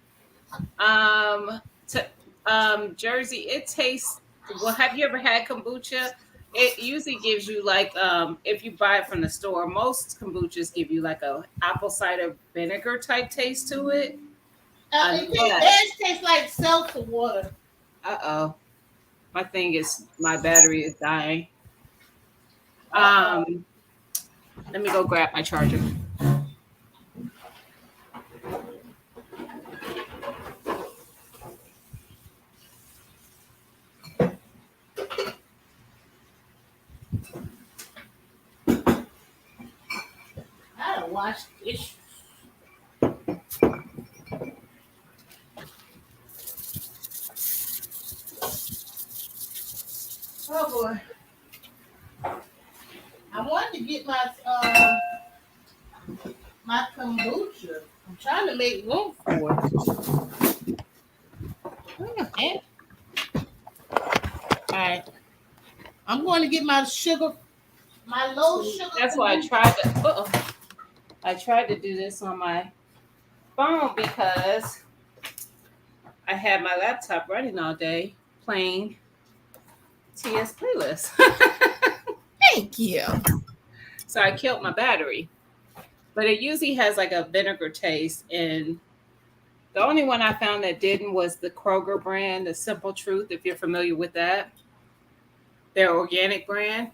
Speaker 3: Jersey, it tastes. Well, have you ever had kombucha? It usually gives you like if you buy it from the store, most kombuchas give you like a apple cider vinegar type taste to it.
Speaker 5: It tastes like Salsa water.
Speaker 3: Uh-oh. My battery is dying. Let me go grab my charger.
Speaker 5: I gotta wash dishes. Oh boy. I wanted to get my kombucha. I'm trying to make room for it. Okay. All right. I'm going to get my sugar, my low sugar.
Speaker 3: That's why I tried to do this on my phone because I had my laptop running all day playing TS playlist.
Speaker 1: Thank you.
Speaker 3: So I killed my battery. But it usually has like a vinegar taste. And the only one I found that didn't was the Kroger brand, the Simple Truth, if you're familiar with that. Their organic brand.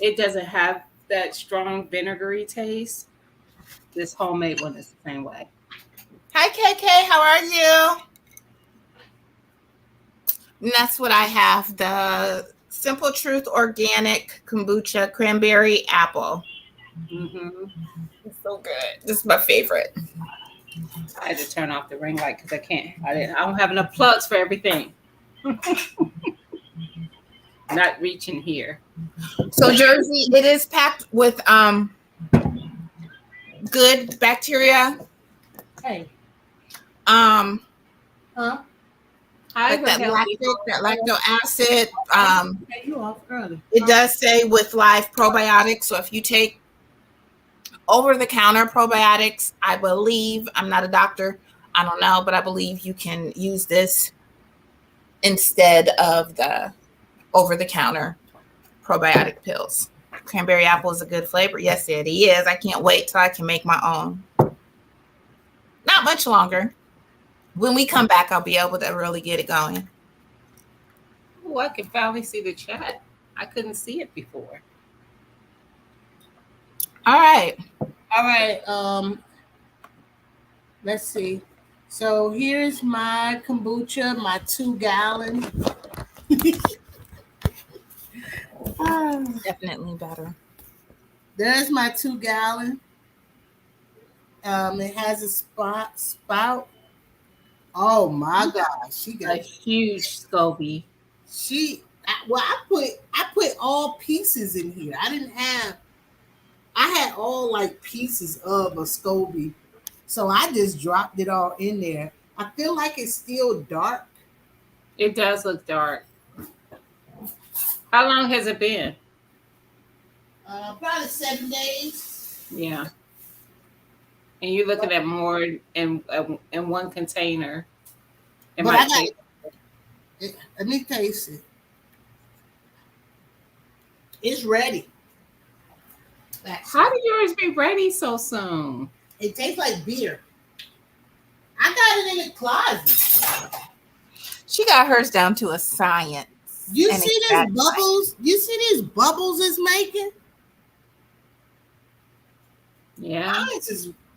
Speaker 3: It doesn't have that strong vinegary taste. This homemade one is the same way.
Speaker 1: Hi, KK. How are you? And that's what I have. The Simple Truth Organic Kombucha Cranberry Apple.
Speaker 3: Mm-hmm.
Speaker 1: It's so good. This is my favorite.
Speaker 3: I had to turn off the ring light because I don't have enough plugs for everything. Not reaching here.
Speaker 1: So Jersey, it is packed with good bacteria.
Speaker 5: Hey.
Speaker 1: Huh?
Speaker 3: Like
Speaker 1: that lactic acid.
Speaker 5: You off early.
Speaker 1: It does say with live probiotics. So if you take over-the-counter probiotics, I believe, I'm not a doctor, I don't know, but I believe you can use this instead of the over-the-counter probiotic pills. Cranberry apple is a good flavor. Yes, it is. I can't wait till I can make my own. Not much longer. When we come back, I'll be able to really get it going.
Speaker 3: Oh, I can finally see the chat. I couldn't see it before.
Speaker 1: All right.
Speaker 5: Let's see. So here's my kombucha, my 2 gallon.
Speaker 1: Definitely better.
Speaker 5: There's my 2 gallon. It has a spout. Oh my gosh, she
Speaker 3: A
Speaker 5: got
Speaker 3: huge Scoby.
Speaker 5: I put all pieces in here. I had all like pieces of a Scoby. So I just dropped it all in there. I feel like it's still dark.
Speaker 3: It does look dark. How long has it been?
Speaker 5: Probably 7 days.
Speaker 3: Yeah. And you're looking at more in one container. It
Speaker 5: But
Speaker 3: might take.
Speaker 5: let me taste it. It's ready.
Speaker 3: How did yours be ready so soon?
Speaker 5: It tastes like beer. I got it in the closet.
Speaker 1: She got hers down to a science.
Speaker 5: You see these bubbles? You see these bubbles it's making?
Speaker 3: Yeah.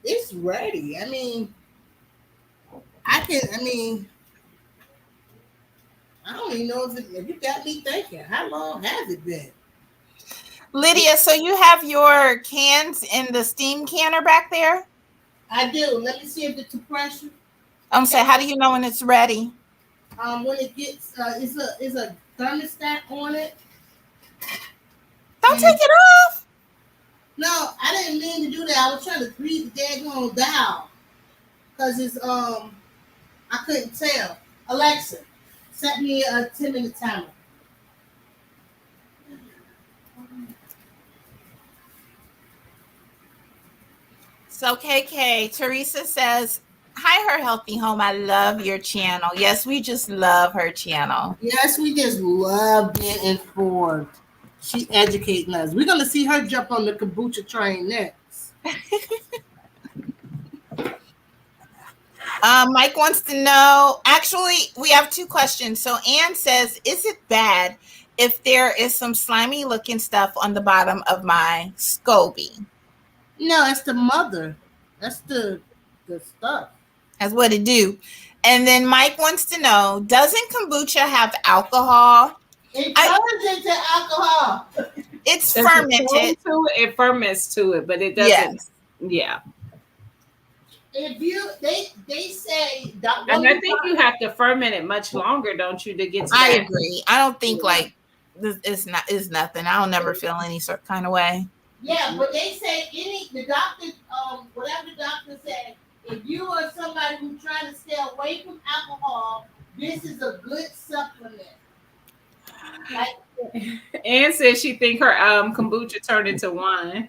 Speaker 5: It's ready. I don't even know if you got me thinking. How long has it been?
Speaker 1: Lydia, so you have your cans in the steam canner back there?
Speaker 5: I do. Let me see if it's a pressure.
Speaker 1: I'm saying, how do you know when it's ready?
Speaker 5: When it gets it's a thermostat on it.
Speaker 1: Don't take it off.
Speaker 5: No, I didn't mean to do that. I was trying to read the daggone dial. Cause it's I couldn't tell. Alexa, set me a 10-minute timer.
Speaker 1: So KK, Teresa says, hi, Her Healthy Home. I love your channel. Yes, we just love her channel.
Speaker 5: Yes, we just love being informed. She educating us. We're gonna see her jump on the kombucha train next.
Speaker 1: Mike wants to know, actually, we have 2 questions. So Anne says, is it bad if there is some slimy looking stuff on the bottom of my Scoby?
Speaker 5: No, it's the mother. That's the stuff.
Speaker 1: That's what it do. And then Mike wants to know, doesn't kombucha have alcohol?
Speaker 5: It turns into alcohol.
Speaker 1: It's fermented.
Speaker 3: It ferments to it, but it doesn't.
Speaker 1: Yes.
Speaker 3: Yeah.
Speaker 5: If they say that,
Speaker 3: and I think you have to ferment it much longer, don't you, to get to
Speaker 1: I
Speaker 3: that?
Speaker 1: agree. I don't think like this is nothing. I'll never feel any sort kind of way.
Speaker 5: Yeah, but they say the doctor, whatever the doctor said, if you are somebody who's trying to stay away from alcohol, this is a good supplement. Like,
Speaker 3: Anne says she think her kombucha turned into wine.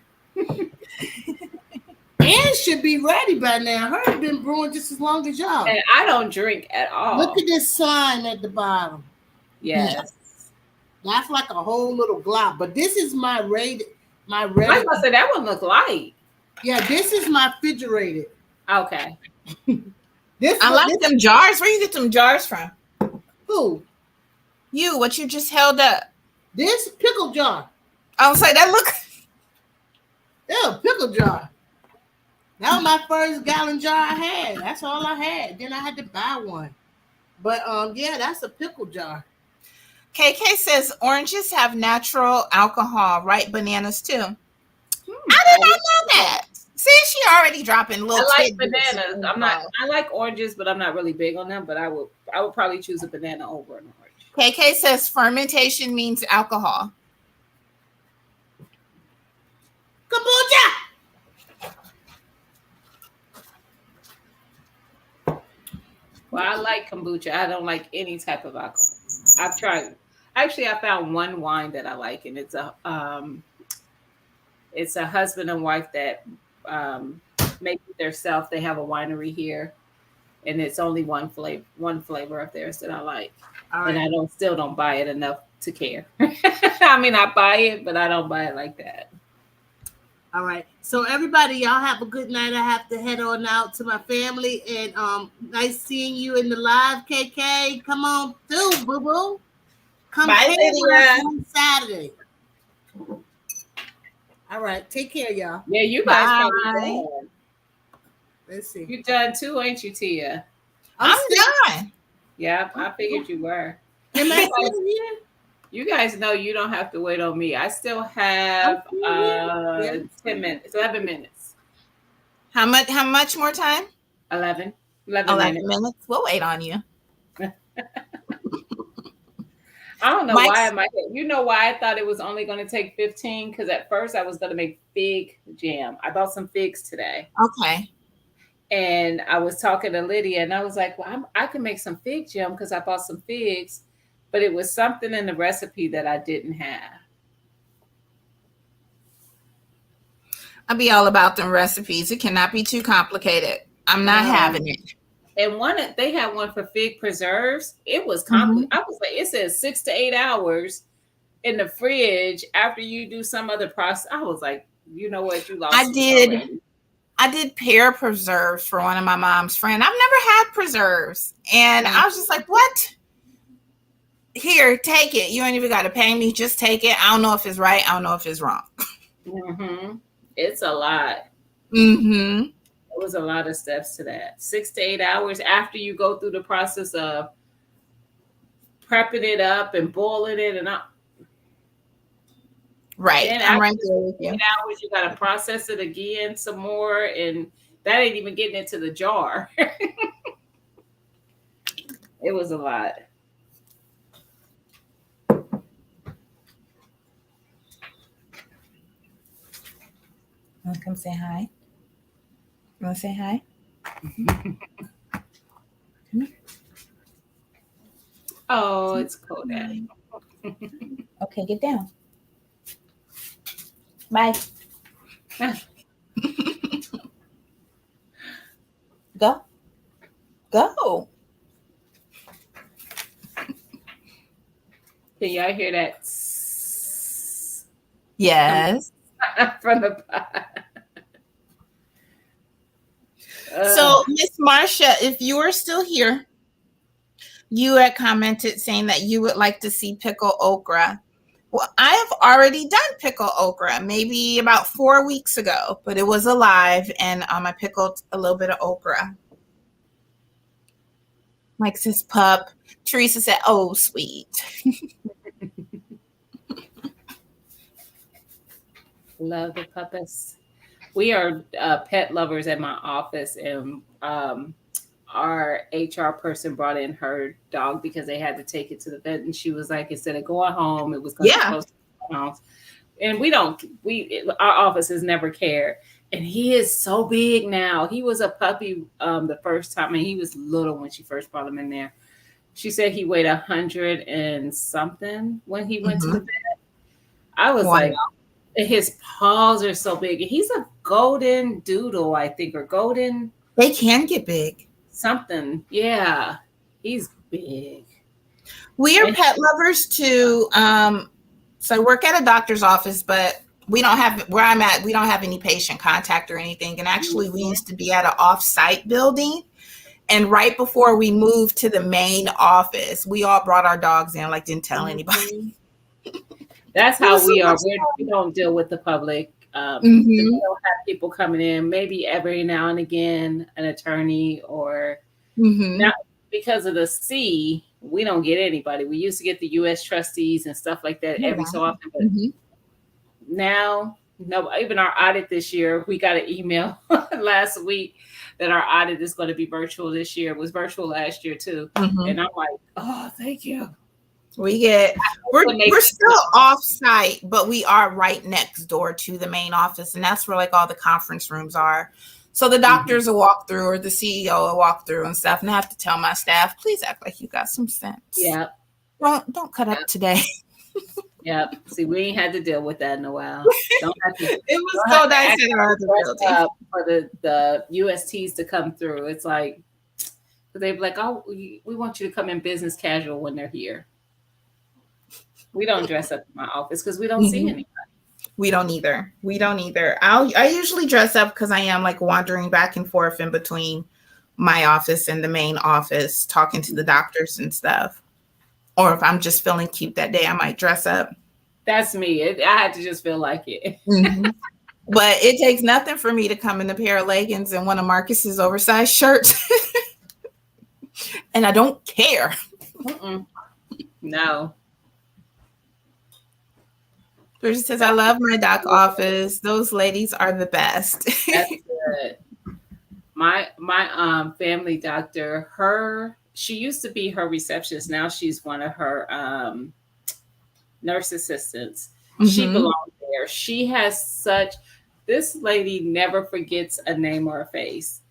Speaker 5: Anne should be ready by now. Hers been brewing just as long as y'all.
Speaker 3: And I don't drink at all.
Speaker 5: Look at this slime at the bottom.
Speaker 3: Yes.
Speaker 5: That's like a whole little glob. But this is my rated.
Speaker 3: I was gonna say that one look light.
Speaker 5: Yeah, this is my refrigerated.
Speaker 3: Okay.
Speaker 1: I like them jars. Where you get them jars from?
Speaker 5: Who?
Speaker 1: You, what you just held up.
Speaker 5: This pickle jar.
Speaker 1: I was like, that look.
Speaker 5: Yeah, pickle jar. That was my first gallon jar I had. That's all I had. Then I had to buy one. But yeah, that's a pickle jar.
Speaker 1: KK says oranges have natural alcohol, right? Bananas too. I did not know that. See, she already dropping little.
Speaker 3: I like bananas. I like oranges, but I'm not really big on them. But I would probably choose a banana over an orange.
Speaker 1: KK says fermentation means alcohol.
Speaker 5: Kombucha.
Speaker 3: Well, I like kombucha. I don't like any type of alcohol. I've tried. Actually, I found one wine that I like, and it's a husband and wife that make it themselves. They have a winery here, and it's only one flavor of theirs that I like, and I still don't buy it enough to care. I mean, I buy it, but I don't buy it like that.
Speaker 5: All right. So everybody, y'all have a good night. I have to head on out to my family, and nice seeing you in the live, KK. Come on through, boo boo. Come on Saturday. All right. Take care, y'all.
Speaker 3: Yeah, you guys.
Speaker 1: Bye.
Speaker 5: Let's see.
Speaker 3: You done too, ain't you, Tia?
Speaker 1: I'm done.
Speaker 3: Yeah, I figured you were.
Speaker 5: Am I still here?
Speaker 3: You guys know you don't have to wait on me. I still have 10 minutes, 11 minutes.
Speaker 1: How much more time?
Speaker 3: 11
Speaker 1: minutes. We'll wait on you.
Speaker 3: I don't know why in my head. You know why I thought it was only going to take 15? Because at first I was going to make fig jam. I bought some figs today.
Speaker 1: Okay.
Speaker 3: And I was talking to Lydia, and I was like, well, I can make some fig jam because I bought some figs. But it was something in the recipe that I didn't have.
Speaker 1: I'll be all about them recipes. It cannot be too complicated. I'm not having it.
Speaker 3: And they had one for fig preserves. It was complicated. I was like, it says 6 to 8 hours in the fridge after you do some other process. I was like, you know what? You lost.
Speaker 1: I did pear preserves for one of my mom's friends. I've never had preserves. And I was just like, what? Here, take it. You ain't even got to pay me. Just take it. I don't know if it's right. I don't know if it's wrong.
Speaker 3: It's a lot. It was a lot of steps to that. 6 to 8 hours after you go through the process of prepping it up and boiling it and up.
Speaker 1: Right.
Speaker 3: And
Speaker 1: I'm right there with you.
Speaker 3: 8 hours, you got to process it again some more. And that ain't even getting into the jar. It was a lot.
Speaker 1: Want to come say hi? You want to say hi? Come here.
Speaker 3: Oh, it's cold, Daddy.
Speaker 1: Okay, get down. Bye. Go. Go.
Speaker 3: Can y'all hear that?
Speaker 1: Yes.
Speaker 3: From the pot.
Speaker 1: So, Miss Marcia, if you are still here, you had commented saying that you would like to see pickle okra. Well, I have already done pickle okra maybe about 4 weeks ago, but it was alive, and I pickled a little bit of okra. Mike says pup. Teresa said, oh, sweet.
Speaker 3: Love the puppets. We are pet lovers at my office, and our HR person brought in her dog because they had to take it to the vet, and she was like, instead of going home, it was going to be close to the house. And our office has never cared. And he is so big now. He was a puppy the first time, and he was little when she first brought him in there. She said he weighed 100 and something when he went to the vet. I was like, his paws are so big. He's a golden doodle, I think, or golden.
Speaker 1: They can get big.
Speaker 3: Something. Yeah. He's big.
Speaker 1: We are pet lovers too. So I work at a doctor's office, but we don't have, where I'm at, we don't have any patient contact or anything. And actually we used to be at an off-site building. And right before we moved to the main office, we all brought our dogs in, like didn't tell anybody.
Speaker 3: That's how we are. We don't deal with the public. We don't have people coming in. Maybe every now and again, an attorney or now because of the C, we don't get anybody. We used to get the U.S. trustees and stuff like that every so often. But now, no. Even our audit this year, we got an email last week that our audit is going to be virtual this year. It was virtual last year too, and I'm like, oh, thank you.
Speaker 1: We're still off site, but we are right next door to the main office. And that's where like all the conference rooms are. So the doctors will walk through or the CEO will walk through and stuff. And I have to tell my staff, please act like you got some sense.
Speaker 3: Yeah.
Speaker 1: Don't cut up today.
Speaker 3: Yeah. See, we ain't had to deal with that in a while. Don't have to,
Speaker 1: it was so nice in our other building.
Speaker 3: For the USTs to come through. It's like, they'd be like, oh, we want you to come in business casual when they're here. We don't dress up in my office because we don't see anybody.
Speaker 1: We don't either. I usually dress up because I am like wandering back and forth in between my office and the main office, talking to the doctors and stuff. Or if I'm just feeling cute that day, I might dress up.
Speaker 3: That's me. I had to just feel like it.
Speaker 1: But it takes nothing for me to come in a pair of leggings and one of Marcus's oversized shirts. And I don't care.
Speaker 3: No.
Speaker 1: Bridget says, I love my doc office. Those ladies are the best.
Speaker 3: That's good. My family doctor, she used to be her receptionist. Now she's one of her nurse assistants. She belongs there. She has this lady never forgets a name or a face.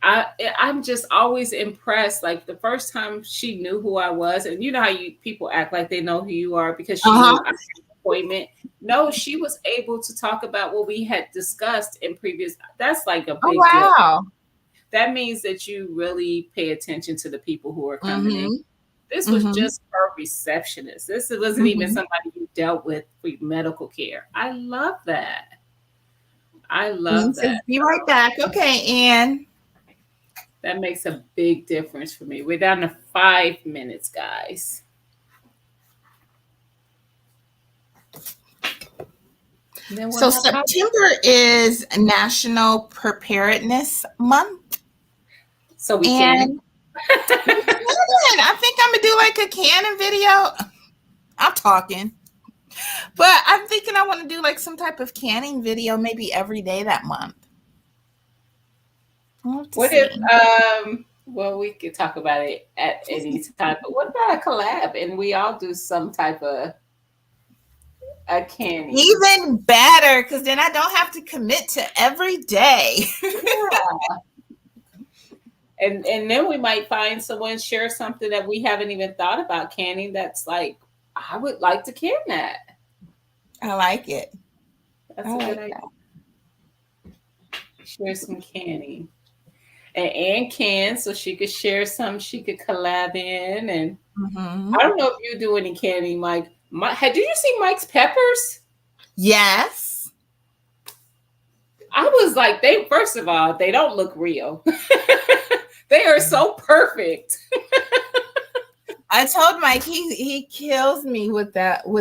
Speaker 3: I'm just always impressed. Like the first time she knew who I was, and you know how people act like they know who you are because she knew I had an appointment. No, she was able to talk about what we had discussed in previous. That's like a big deal. That means that you really pay attention to the people who are coming in. This was just her receptionist. This wasn't even somebody you dealt with for medical care. I love that. I love that.
Speaker 1: Be right back. Okay, Ann.
Speaker 3: That makes a big difference for me. We're down to 5 minutes, guys.
Speaker 1: So September is National Preparedness Month.
Speaker 3: So we can.
Speaker 1: I think I'm gonna do like a canning video. I'm talking. But I'm thinking I want to do like some type of canning video maybe every day that month.
Speaker 3: What if well, we could talk about it at any time, but what about a collab and we all do some type of a canning?
Speaker 1: Even better, because then I don't have to commit to every day.
Speaker 3: Yeah. And then we might find someone share something that we haven't even thought about canning that's like, I would like to can that.
Speaker 1: I like it.
Speaker 3: That's a good idea. Share some canning. And Ann can, so she could share some, she could collab in. And I don't know if you do any canning, Mike. Did you see Mike's peppers?
Speaker 1: Yes.
Speaker 3: I was like, first of all, they don't look real. They are so perfect.
Speaker 1: I told Mike he kills me with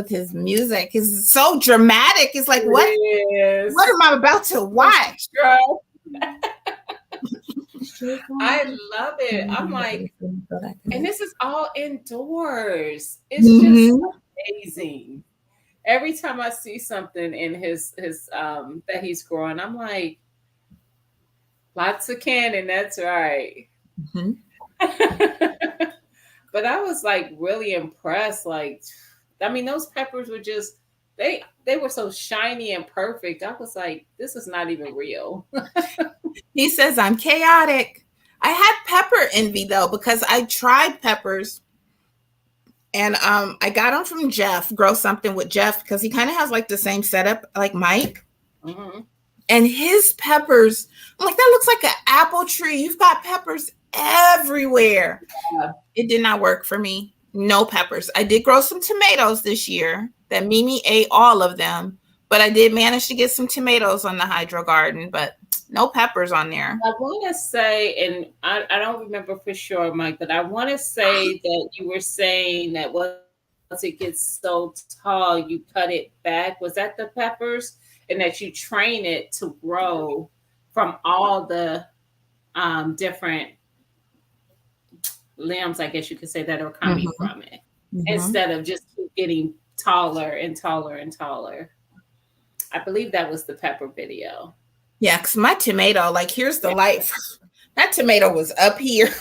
Speaker 1: his music. It's so dramatic. It's like, what am I about to watch?
Speaker 3: I love it. I'm like, and this is all indoors. It's just amazing. Every time I see something in his that he's growing, I'm like, lots of canning. That's right. But I was like really impressed. Like, I mean, those peppers were just they were so shiny and perfect. I was like, this is not even real.
Speaker 1: He says I'm chaotic. I had pepper envy though, because I tried peppers and I got them from Jeff, Grow Something with Jeff, because he kind of has like the same setup like Mike. And his peppers, I'm like, that looks like an apple tree. You've got peppers everywhere. It did not work for me. No peppers. I did grow some tomatoes this year that Mimi ate all of them, but I did manage to get some tomatoes on the hydro garden, but no peppers on there.
Speaker 3: I want to say, and I don't remember for sure, Mike, but I want to say that you were saying that once it gets so tall, you cut it back. Was that the peppers? And that you train it to grow from all the different limbs, I guess you could say, that are coming from it, instead of just keep getting taller and taller and taller. I believe that was the pepper video.
Speaker 1: Yeah, because my tomato, like, here's the light. That tomato was up here.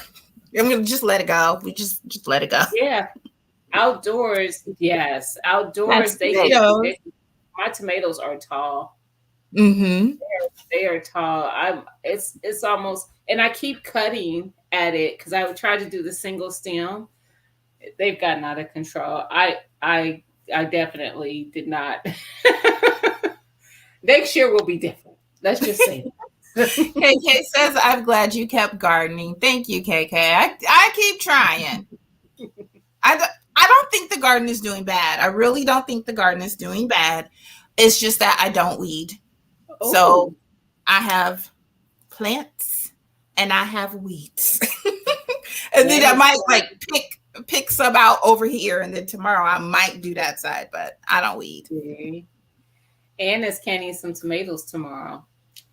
Speaker 1: I'm gonna just let it go. We just let it go.
Speaker 3: Yeah, outdoors, yes, outdoors. My tomatoes are tall. They are tall. It's almost, and I keep cutting at it because I would try to do the single stem. They've gotten out of control. I definitely did not. Next year will be different. Let's just say that.
Speaker 1: KK says, I'm glad you kept gardening. Thank you, KK. I keep trying. I don't think the garden is doing bad. I really don't think the garden is doing bad. It's just that I don't weed. Oh. So I have plants and I have weeds. And then I might like pick some out over here, and then tomorrow I might do that side, but I don't weed.
Speaker 3: Ann is canning some tomatoes tomorrow.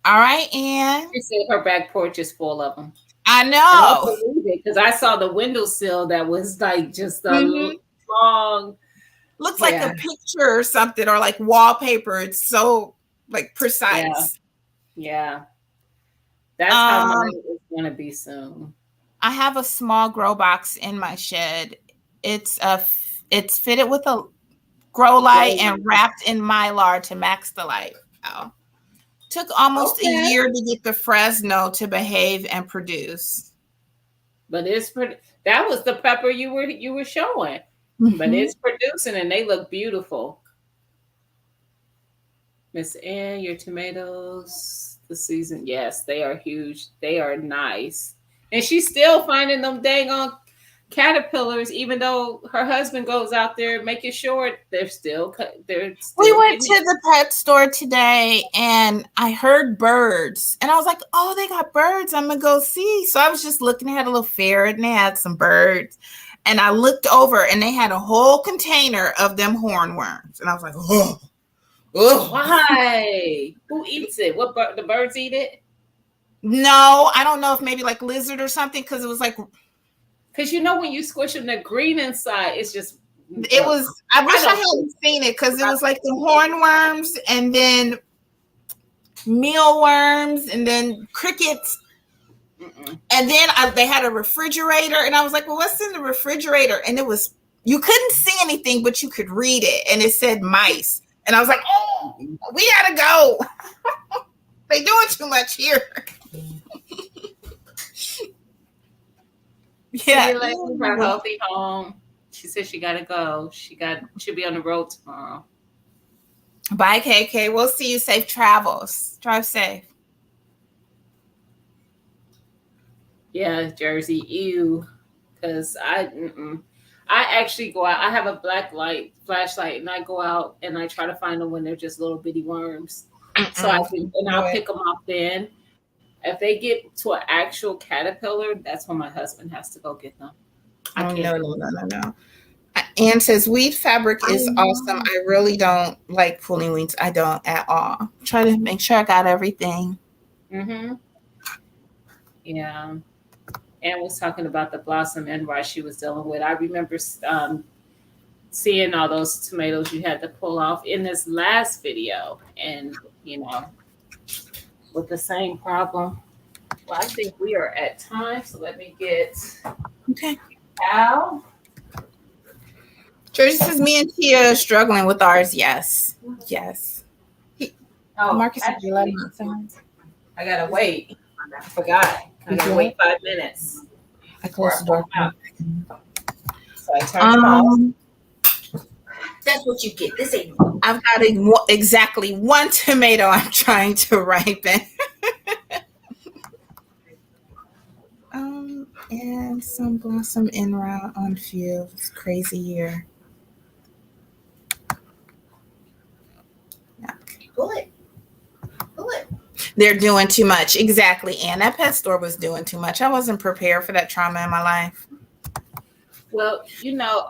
Speaker 1: All right, Ann.
Speaker 3: She said her back porch is full of them.
Speaker 1: I
Speaker 3: And I
Speaker 1: know.
Speaker 3: believe it because I saw the windowsill that was like just a
Speaker 1: Mhm.
Speaker 3: long.
Speaker 1: Looks like a picture or something, or like wallpaper. It's so like precise.
Speaker 3: Yeah. That's how mine is going to be soon.
Speaker 1: I have a small grow box in my shed. It's fitted with a grow light and wrapped in Mylar to max the light. Oh. Took almost a year to get the Fresno to behave and produce.
Speaker 3: But it's pretty. That was the pepper you were showing. Mm-hmm. But it's producing and they look beautiful. Miss Ann, your tomatoes, the season. Yes, they are huge. They are nice. And she's still finding them dang on caterpillars, even though her husband goes out there making sure they're still. We
Speaker 1: went to the pet store today and I heard birds and I was like, oh, they got birds. I'm going to go see. So I was just looking, they had a little ferret and they had some birds. And I looked over and they had a whole container of them hornworms. And I was like, oh.
Speaker 3: Why? Who eats it? The birds eat it?
Speaker 1: No, I don't know if maybe like lizard or something, because it was like,
Speaker 3: because when you squish them, the green inside, it's just.
Speaker 1: It was. I wish I hadn't seen it because it was like the hornworms and then mealworms and then crickets. And then they had a refrigerator and I was like, well, what's in the refrigerator? And it was, you couldn't see anything, but you could read it. And it said mice. And I was like, oh, we gotta go. They doing too much here.
Speaker 3: Yeah. Her healthy home. She said she gotta go. She'll be on the road tomorrow.
Speaker 1: Bye, KK. We'll see you. Safe travels. Drive safe.
Speaker 3: Yeah, Jersey. Ew. Because I actually go out. I have a black light flashlight, and I go out and I try to find them when they're just little bitty worms. So I'll pick them up then. If they get to an actual caterpillar, that's when my husband has to go get them.
Speaker 1: No. Anne says weed fabric is awesome. I really don't like pulling weeds. I don't at all. Try to make sure I got everything.
Speaker 3: Mm-hmm. Yeah. Anne was talking about the blossom and why she was dealing with. I remember seeing all those tomatoes you had to pull off in this last video, and with the same problem. Well, I think we are at time, so let me get Al.
Speaker 1: Georgie says me and Tia are struggling with ours. Yes.
Speaker 3: Marcus, actually, I gotta wait. I forgot. I gotta wait 5 minutes.
Speaker 1: I closed the door.
Speaker 3: So I turned them off.
Speaker 6: That's what you get. This ain't.
Speaker 1: I've got exactly one tomato I'm trying to ripen. And some blossom in round on field. It's crazy year.
Speaker 6: Pull it.
Speaker 1: They're doing too much. Exactly. And that pet store was doing too much. I wasn't prepared for that trauma in my life.
Speaker 3: Well,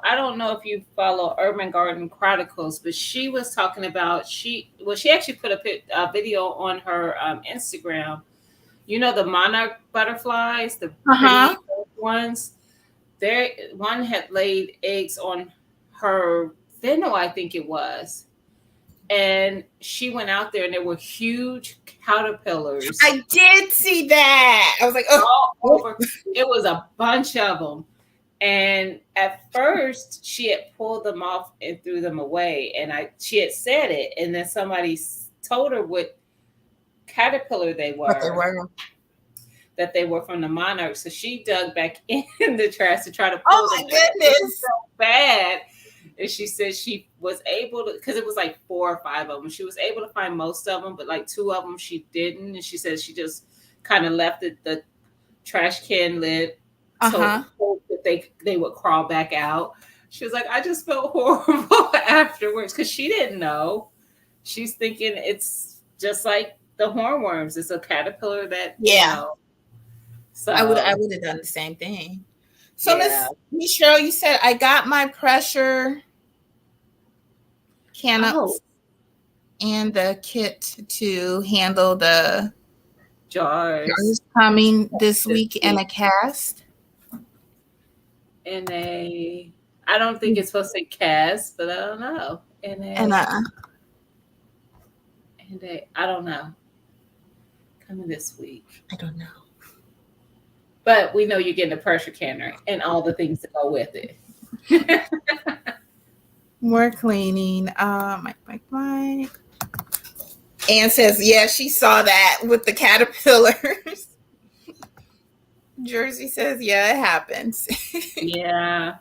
Speaker 3: I don't know if you follow Urban Garden Chronicles, but she was talking about, she actually put a video on her Instagram. The monarch butterflies, the pretty ones. One had laid eggs on her fennel, I think it was. And she went out there and there were huge caterpillars.
Speaker 1: I did see that. I was like, oh.
Speaker 3: All over. It was a bunch of them. And at first she had pulled them off and threw them away. And she had said it. And then somebody told her what caterpillar they were.
Speaker 1: What they were.
Speaker 3: That they were from the monarch. So she dug back in the trash to try to pull them.
Speaker 1: Oh my goodness.
Speaker 3: So bad. And she said she was able to, because it was like 4 or 5 of them. She was able to find most of them, but like 2 of them she didn't. And she said she just kind of left the trash can lid so that they would crawl back out. She was like, I just felt horrible afterwards because she didn't know. She's thinking it's just like the hornworms. It's a caterpillar that, So
Speaker 1: I would have done the same thing. So Miss Cheryl, you said I got my pressure can up. and the kit to handle the
Speaker 3: jars
Speaker 1: coming this week and a cast.
Speaker 3: And I don't think it's supposed to say cast, but I don't know.
Speaker 1: And
Speaker 3: I don't know. Coming this week.
Speaker 1: I don't know.
Speaker 3: But we know you're getting a pressure canner and all the things that go with it.
Speaker 1: More cleaning. Mike. Anne says, yeah, she saw that with the caterpillars. Jersey says, yeah, it happens.
Speaker 3: Yeah.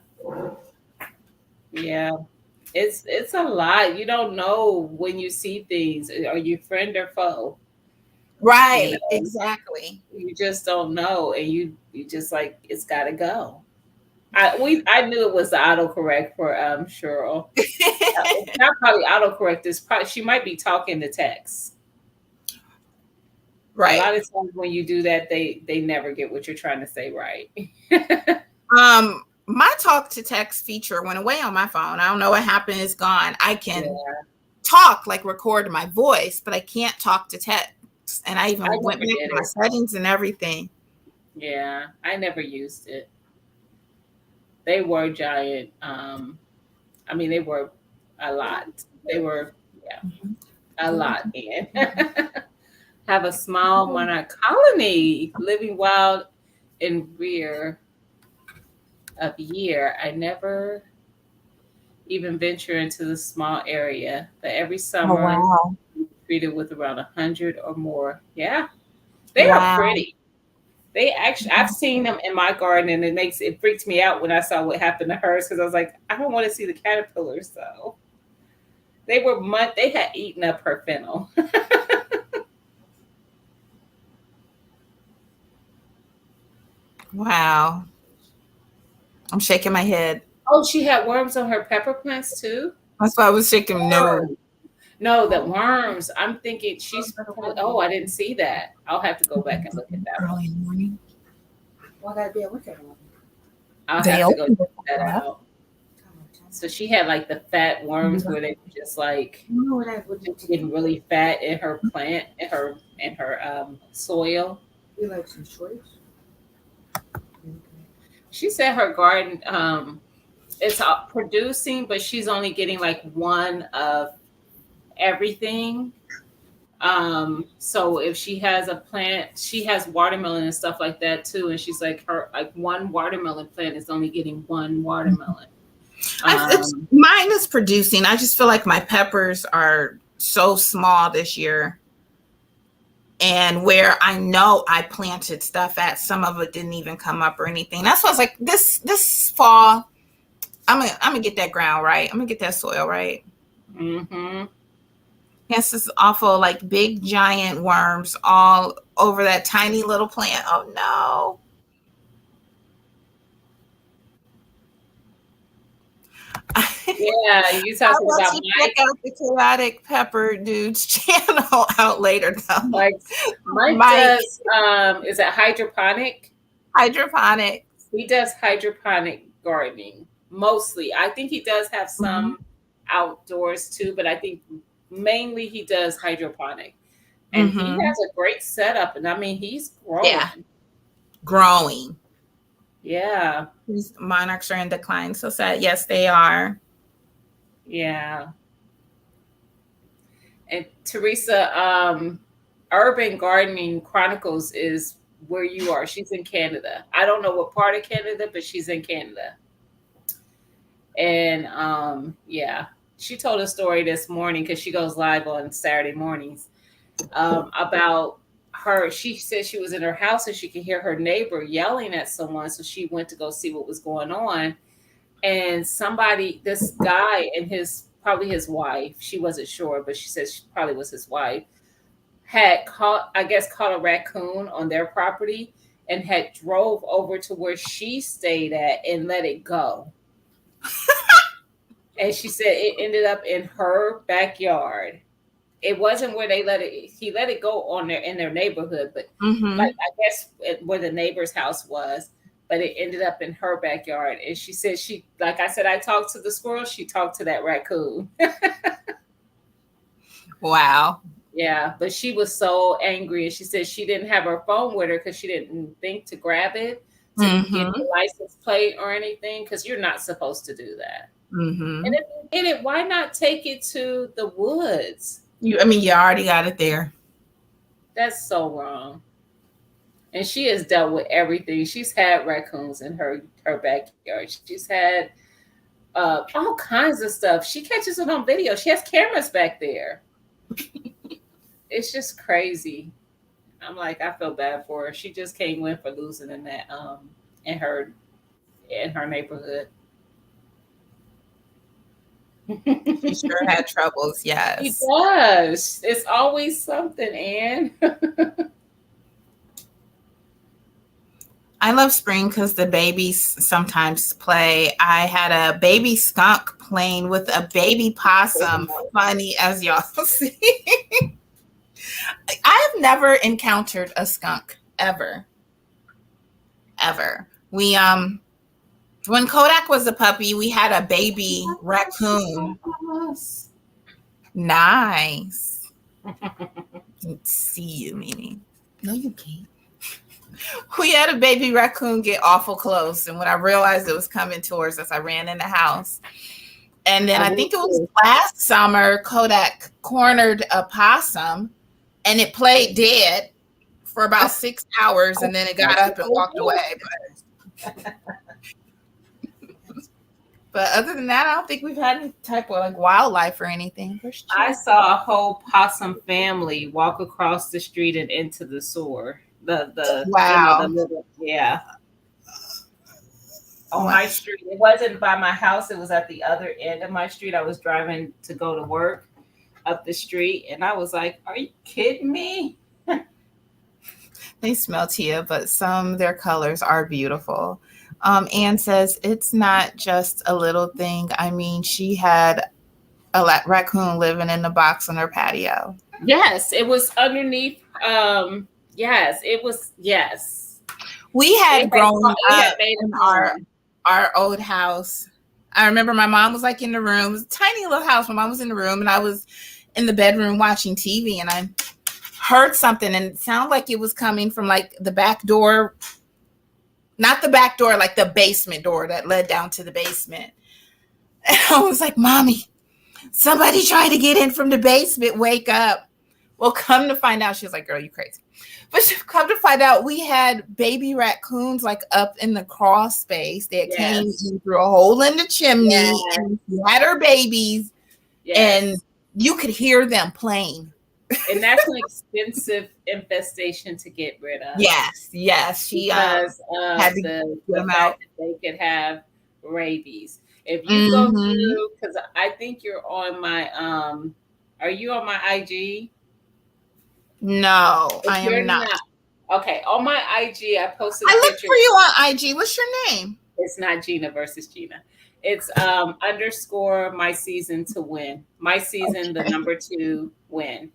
Speaker 3: It's a lot. You don't know when you see things. Are you friend or foe?
Speaker 1: Right. Exactly.
Speaker 3: You just don't know. And you just like, it's gotta go. I knew it was the autocorrect for Cheryl. Not probably autocorrect. She might be talking to text.
Speaker 1: Right.
Speaker 3: A lot of times when you do that, they never get what you're trying to say right.
Speaker 1: My talk to text feature went away on my phone. I don't know what happened. It's gone. I can talk, like record my voice, but I can't talk to text. And I even went back to my settings and everything.
Speaker 3: Yeah, I never used it. They were giant. They were a lot. They were, a lot. And have a small monarch colony living wild in rear of year. I never even venture into the small area, but every summer treated with around 100 or more. Yeah, they are pretty. They actually, I've seen them in my garden, and it freaked me out when I saw what happened to hers, because I was like, I don't want to see the caterpillars though. They had eaten up her fennel.
Speaker 1: Wow. I'm shaking my head.
Speaker 3: Oh, she had worms on her pepper plants too?
Speaker 1: That's why I was shaking.
Speaker 3: No, the worms. I'm thinking I didn't see that. I'll have to go back and look at that.
Speaker 1: Early in the morning.
Speaker 6: Well, I gotta be able to look at one.
Speaker 3: I'll have to go check that out. So she had like the fat worms where they were just like getting really fat in her plant, in her soil.
Speaker 6: You like some shorts?
Speaker 3: She said her garden it's producing, but she's only getting like one of everything. So if she has a plant, she has watermelon and stuff like that too, and she's like, her like one watermelon plant is only getting one watermelon.
Speaker 1: Mine is producing. I just feel like my peppers are so small this year, and where I know I planted stuff at, some of it didn't even come up or anything. That's why I was like, this fall, I'm gonna get that ground right. I'm gonna get that soil right.
Speaker 3: Mm-hmm.
Speaker 1: Yes, this awful, like big giant worms all over that tiny little plant. Oh no.
Speaker 3: Yeah, you talking about
Speaker 1: Mike. Check out the Chaotic Pepper Dude's channel out later though.
Speaker 3: Mike does is it hydroponic?
Speaker 1: Hydroponic.
Speaker 3: He does hydroponic gardening mostly. I think he does have some outdoors too, but I think mainly he does hydroponic. And he has a great setup, and I mean he's growing.
Speaker 1: Yeah. Growing.
Speaker 3: Yeah.
Speaker 1: These monarchs are in decline. So sad. Yes, they are.
Speaker 3: Yeah. And Teresa, Urban Gardening Chronicles is where you are. She's in Canada. I don't know what part of Canada, but she's in Canada. And she told a story this morning because she goes live on Saturday mornings about her. She said she was in her house and she could hear her neighbor yelling at someone. So she went to go see what was going on. And this guy and probably his wife, she wasn't sure, but she said she probably was his wife, had caught a raccoon on their property and had drove over to where she stayed at and let it go. And she said it ended up in her backyard. It wasn't where he let it go in their neighborhood, but like I guess where the neighbor's house was. But it ended up in her backyard. And she said like I said, I talked to the squirrel. She talked to that raccoon.
Speaker 1: Wow.
Speaker 3: Yeah, but she was so angry, and she said she didn't have her phone with her because she didn't think to grab it to get the license plate or anything, because you're not supposed to do that.
Speaker 1: Mm-hmm.
Speaker 3: And if you get it, why not take it to the woods?
Speaker 1: You already got it there.
Speaker 3: That's so wrong. And she has dealt with everything. She's had raccoons in her backyard. She's had all kinds of stuff. She catches it on video. She has cameras back there. It's just crazy. I'm like, I feel bad for her. She just can't win for losing in that in her neighborhood.
Speaker 1: She sure had troubles. Yes,
Speaker 3: She does. It's always something, Anne.
Speaker 1: I love spring because the babies sometimes play. I had a baby skunk playing with a baby possum. Funny as y'all see. I have never encountered a skunk ever. We when Kodak was a puppy, we had a baby raccoon. Nice. Can't see you, Mimi. No, you can't. We had a baby raccoon get awful close, and when I realized it was coming towards us, I ran in the house. And then I think it was last summer, Kodak cornered a possum, and it played dead for about 6 hours, and then it got up and walked away. But other than that, I don't think we've had any type of like wildlife or anything.
Speaker 3: I saw a whole possum family walk across the street and into the sewer.
Speaker 1: Wow.
Speaker 3: On my street. It wasn't by my house. It was at the other end of my street. I was driving to go to work up the street, and I was like, are you kidding me?
Speaker 1: They smell Tia, but their colors are beautiful. Anne says it's not just a little thing. I mean, she had a raccoon living in the box on her patio.
Speaker 3: Yes, it was underneath. Yes, it was. Yes,
Speaker 1: we had grown up in our old house. I remember my mom was like in the room. It was a tiny little house. My mom was in the room, and I was in the bedroom watching TV, and I heard something, and it sounded like it was coming from like the back door. Not the back door, like the basement door that led down to the basement. And I was like, Mommy, somebody trying to get in from the basement, wake up. Well, come to find out, she was like, girl, you crazy. But come to find out, we had baby raccoons like up in the crawl space that came in through a hole in the chimney and had her babies, and you could hear them playing.
Speaker 3: And that's an expensive infestation to get rid of.
Speaker 1: Yes. She
Speaker 3: because
Speaker 1: had to
Speaker 3: the
Speaker 1: them
Speaker 3: fact
Speaker 1: out.
Speaker 3: that they could have rabies. If you go through, because I think you're on my are you on my IG?
Speaker 1: No, I am not.
Speaker 3: Okay, on my IG, I posted
Speaker 1: I
Speaker 3: a
Speaker 1: look
Speaker 3: picture.
Speaker 1: for you on IG. What's your name?
Speaker 3: It's not Gina versus Gina. It's underscore my season to win. My season, the number 2 win.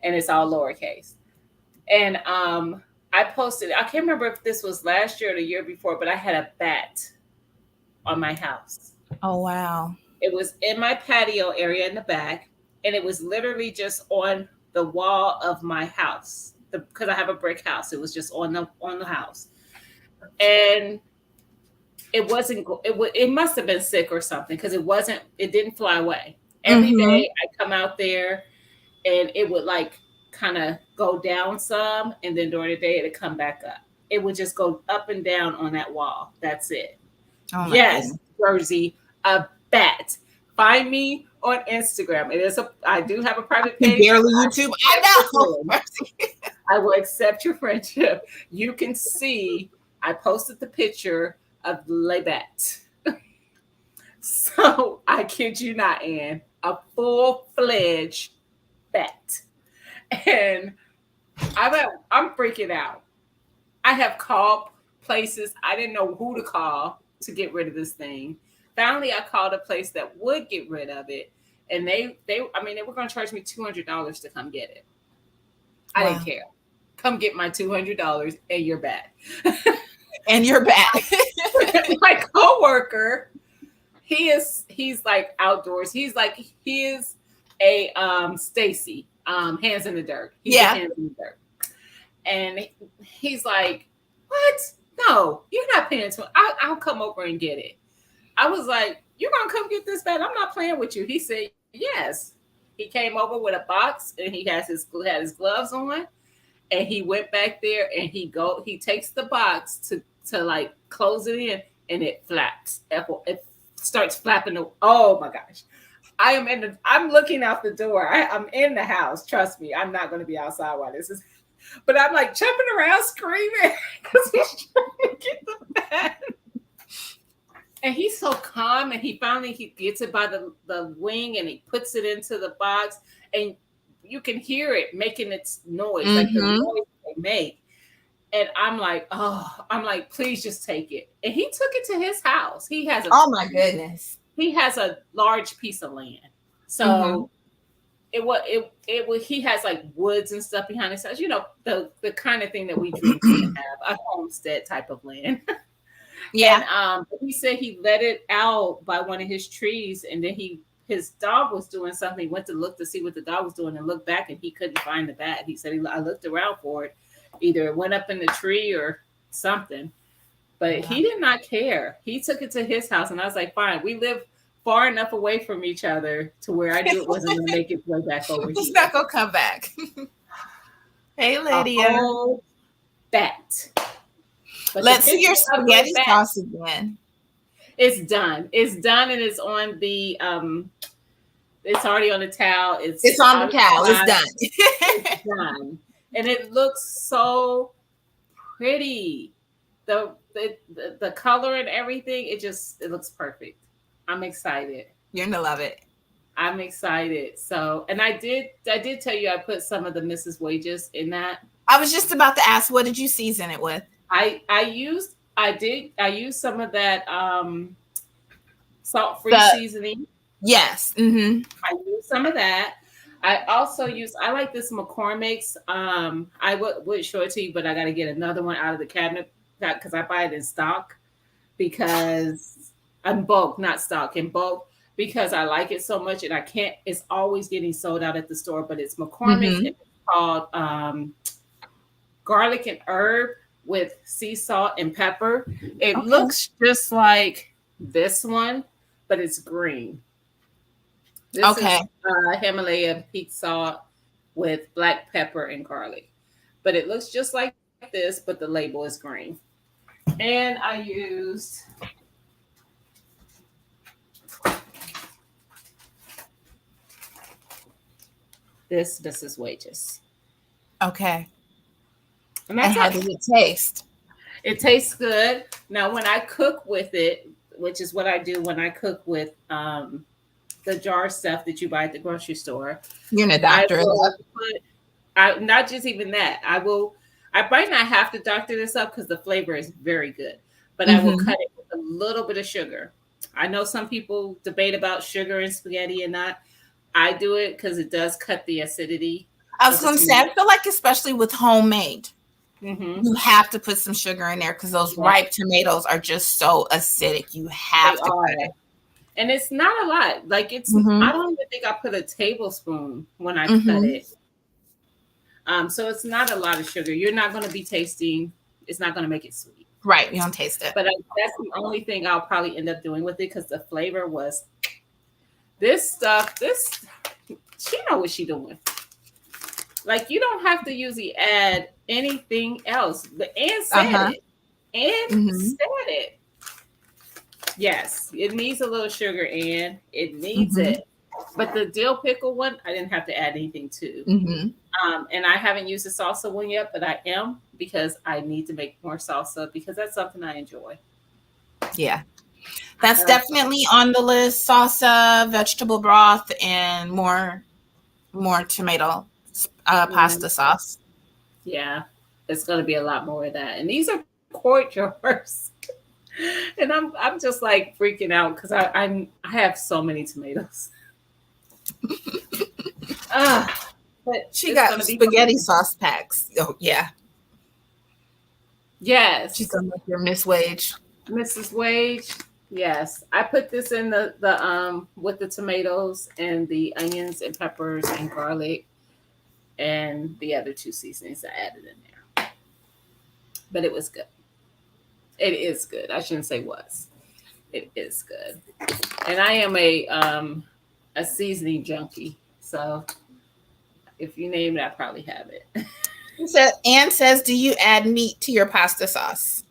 Speaker 3: And it's all lowercase. And I posted, I can't remember if this was last year or the year before, but I had a bat on my house.
Speaker 1: Oh, wow.
Speaker 3: It was in my patio area in the back, and it was literally just on the wall of my house because I have a brick house. It was just on the house. And it must have been sick or something because it didn't fly away. Every day I come out there and it would like kind of go down some, and then during the day it'd come back up. It would just go up and down on that wall. That's it.
Speaker 1: Oh
Speaker 3: yes, Jersey, a bat. Find me on Instagram. I do have a private page.
Speaker 1: Barely YouTube. I know.
Speaker 3: I will accept your friendship. You can see I posted the picture of the bat. So I kid you not, Anne, a full-fledged bat. And I'm freaking out. I have called places. I didn't know who to call to get rid of this thing. Finally, I called a place that would get rid of it. And they were going to charge me $200 to come get it. I didn't care. Come get my $200 and you're back.
Speaker 1: And you're back.
Speaker 3: My coworker, he's like outdoors. He is a Stacy, Hands in the Dirt. He's a Hands in the Dirt. And he's like, what? No, you're not paying attention. I'll come over and get it. I was like, you're going to come get this bag? I'm not playing with you. He said, yes. He came over with a box and he had his gloves on. And he went back there and he takes the box to like close it in and it flaps. It starts flapping. Oh my gosh. I'm looking out the door. I'm in the house. Trust me, I'm not going to be outside while this is. But I'm like jumping around screaming because he's trying to get the bag. And he's so calm, and he gets it by the wing, and he puts it into the box, and you can hear it making its noise, like the noise they make. And I'm like, please just take it. And he took it to his house. He has
Speaker 1: oh my goodness.
Speaker 3: He has a large piece of land. So he has like woods and stuff behind his house, the kind of thing that we dream to have, a homestead type of land. Yeah. And he said he let it out by one of his trees, and then his dog was doing something. He went to look to see what the dog was doing and looked back, and he couldn't find the bat. He said, I looked around for it. Either it went up in the tree or something, but he did not care. He took it to his house, and I was like, fine. We live far enough away from each other to where I knew it wasn't going to make its way back over here.
Speaker 1: It's not going to come back. Hey, Lydia.
Speaker 3: Bat. But
Speaker 1: let's see your spaghetti sauce again.
Speaker 3: It's done. It's done, and it's on the it's already on the towel. It's on the towel. It's done. It's done. And it looks so pretty. The color and everything, it looks perfect. I'm excited.
Speaker 1: You're gonna love it.
Speaker 3: I'm excited. So, and I did tell you I put some of the Mrs. Wages in that.
Speaker 1: I was just about to ask, what did you season it with?
Speaker 3: I used some of that salt-free seasoning.
Speaker 1: Yes. Mm-hmm.
Speaker 3: I used some of that. I also I like this McCormick's. I would show it to you, but I got to get another one out of the cabinet because I buy it in stock because in bulk, not stock, in bulk, because I like it so much and I can't. It's always getting sold out at the store, but it's McCormick's. And it's called garlic and herb with sea salt and pepper. It looks just like this one, but it's green. This is Himalaya peak salt with black pepper and garlic. But it looks just like this, but the label is green. And I used this Mrs. Wages.
Speaker 1: Okay.
Speaker 3: And how does
Speaker 1: it taste?
Speaker 3: It tastes good. Now, when I cook with it, which is what I do when I cook with the jar stuff that you buy at the grocery store.
Speaker 1: You're a doctor.
Speaker 3: Not just even that. I might not have to doctor this up because the flavor is very good, but I will cut it with a little bit of sugar. I know some people debate about sugar and spaghetti and not. I do it because it does cut the acidity.
Speaker 1: I was going to say, I feel like especially with homemade, you have to put some sugar in there because those ripe tomatoes are just so acidic. You have to cut it.
Speaker 3: And it's not a lot. Like I don't even think I put a tablespoon when I cut it. So it's not a lot of sugar. You're not going to be tasting. It's not going to make it sweet.
Speaker 1: Right. You don't taste it.
Speaker 3: But that's the only thing I'll probably end up doing with it because the flavor was this stuff. She know what she doing. Like you don't have to usually add anything else. But Ann said it. Ann said it. Yes, it needs a little sugar, and it needs it. But the dill pickle one, I didn't have to add anything to. And I haven't used the salsa one yet, but I am because I need to make more salsa because that's something I enjoy.
Speaker 1: Yeah, that's definitely on the list. Salsa, vegetable broth, and more tomato pasta sauce.
Speaker 3: Yeah, it's going to be a lot more of that. And these are quart jars. And I'm just like freaking out because I have so many tomatoes. But
Speaker 1: she got spaghetti sauce packs. Oh yeah.
Speaker 3: Yes.
Speaker 1: She's gonna make your Miss Wage.
Speaker 3: Mrs. Wage. Yes, I put this in the with the tomatoes and the onions and peppers and garlic and the other two seasonings I added in there. But it was good. It is good. I shouldn't say was. It is good. And I am a seasoning junkie. So if you name it, I probably have it.
Speaker 1: So Anne says, do you add meat to your pasta sauce?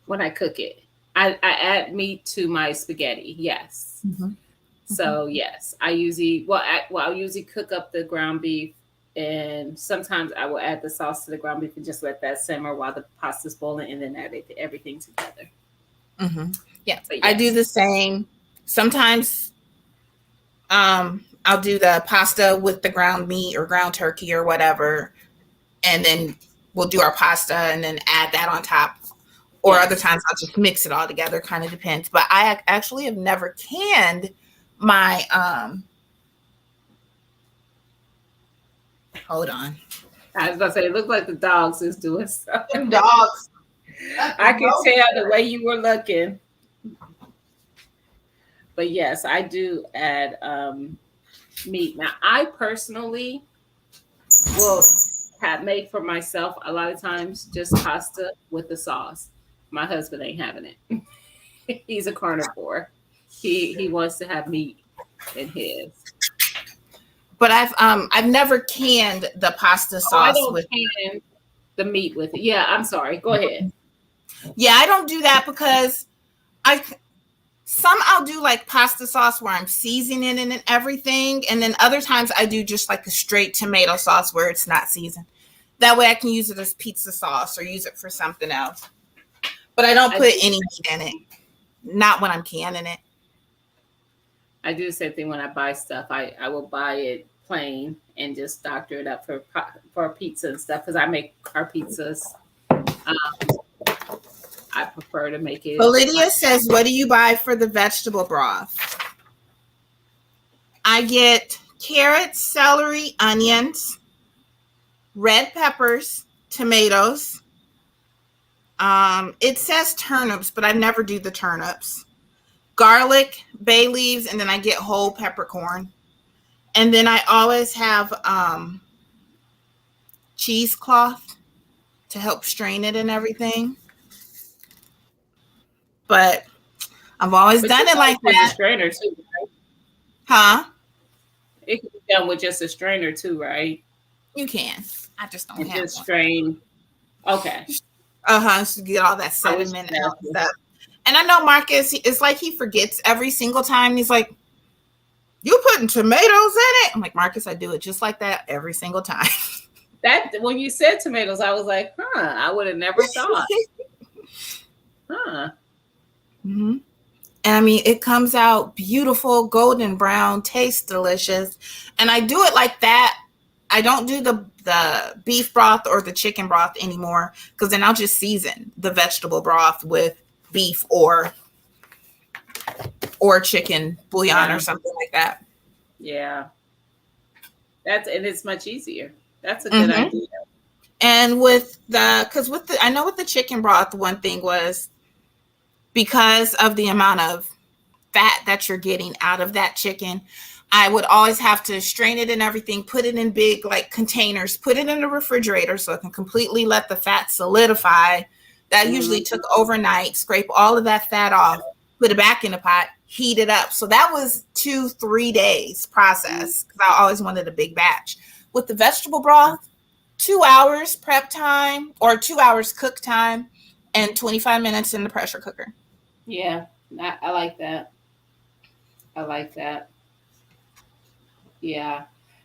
Speaker 3: When I cook it, I add meat to my spaghetti. Yes.
Speaker 1: Mm-hmm.
Speaker 3: So yes, I'll usually cook up the ground beef, and sometimes I will add the sauce to the ground beef and just let that simmer while the pasta's boiling, and then add everything together.
Speaker 1: Mm-hmm. Yeah,
Speaker 3: Yes.
Speaker 1: I do the same. Sometimes I'll do the pasta with the ground meat or ground turkey or whatever, and then we'll do our pasta and then add that on top. Or other times I'll just mix it all together. Kind of depends. But I actually have never canned my hold on.
Speaker 3: I was gonna say, it looks like the dogs is doing something.
Speaker 1: Dogs.
Speaker 3: I can tell the way you were looking. But yes, I do add meat. Now, I personally will make for myself a lot of times just pasta with the sauce. My husband ain't having it. He's a carnivore. He wants to have meat in his.
Speaker 1: But I've never canned the pasta sauce.
Speaker 3: I don't can the meat with it. Yeah, I'm sorry. Go ahead.
Speaker 1: Yeah, I don't do that because I'll do like pasta sauce where I'm seasoning it and everything. And then other times I do just like a straight tomato sauce where it's not seasoned. That way I can use it as pizza sauce or use it for something else. But I don't put any meat in it. Not when I'm canning it.
Speaker 3: I do the same thing when I buy stuff. I will buy it plain and just doctor it up for pizza and stuff because I make our pizzas. I prefer to make it.
Speaker 1: Lydia says, what do you buy for the vegetable broth? I get carrots, celery, onions, red peppers, tomatoes. It says turnips, but I never do the turnips. Garlic, bay leaves, and then I get whole peppercorn. And then I always have cheesecloth to help strain it and everything. But I've always done it like that.
Speaker 3: A strainer too, right?
Speaker 1: Huh?
Speaker 3: It can be done with just a strainer too, right?
Speaker 1: You can. I just don't have
Speaker 3: just
Speaker 1: one.
Speaker 3: Strain. Okay.
Speaker 1: So get all that sediment and all that stuff. And I know Marcus, it's like he forgets every single time. He's like, you putting tomatoes in it? I'm like, Marcus, I do it just like that every single time.
Speaker 3: That when you said tomatoes, I was like, I would have never thought.
Speaker 1: Mm-hmm. And I mean, it comes out beautiful, golden brown, tastes delicious. And I do it like that. I don't do the beef broth or the chicken broth anymore because then I'll just season the vegetable broth with beef or chicken bouillon or something like that.
Speaker 3: Yeah. And it's much easier. That's a good idea.
Speaker 1: And I know with the chicken broth, one thing was because of the amount of fat that you're getting out of that chicken, I would always have to strain it and everything, put it in big like containers, put it in the refrigerator so it can completely let the fat solidify. That usually took overnight, scrape all of that fat off, put it back in the pot, heat it up. So that was 2-3 days process because I always wanted a big batch. With the vegetable broth, 2 hours prep time or 2 hours cook time and 25 minutes in the pressure cooker.
Speaker 3: Yeah, I like that. Yeah.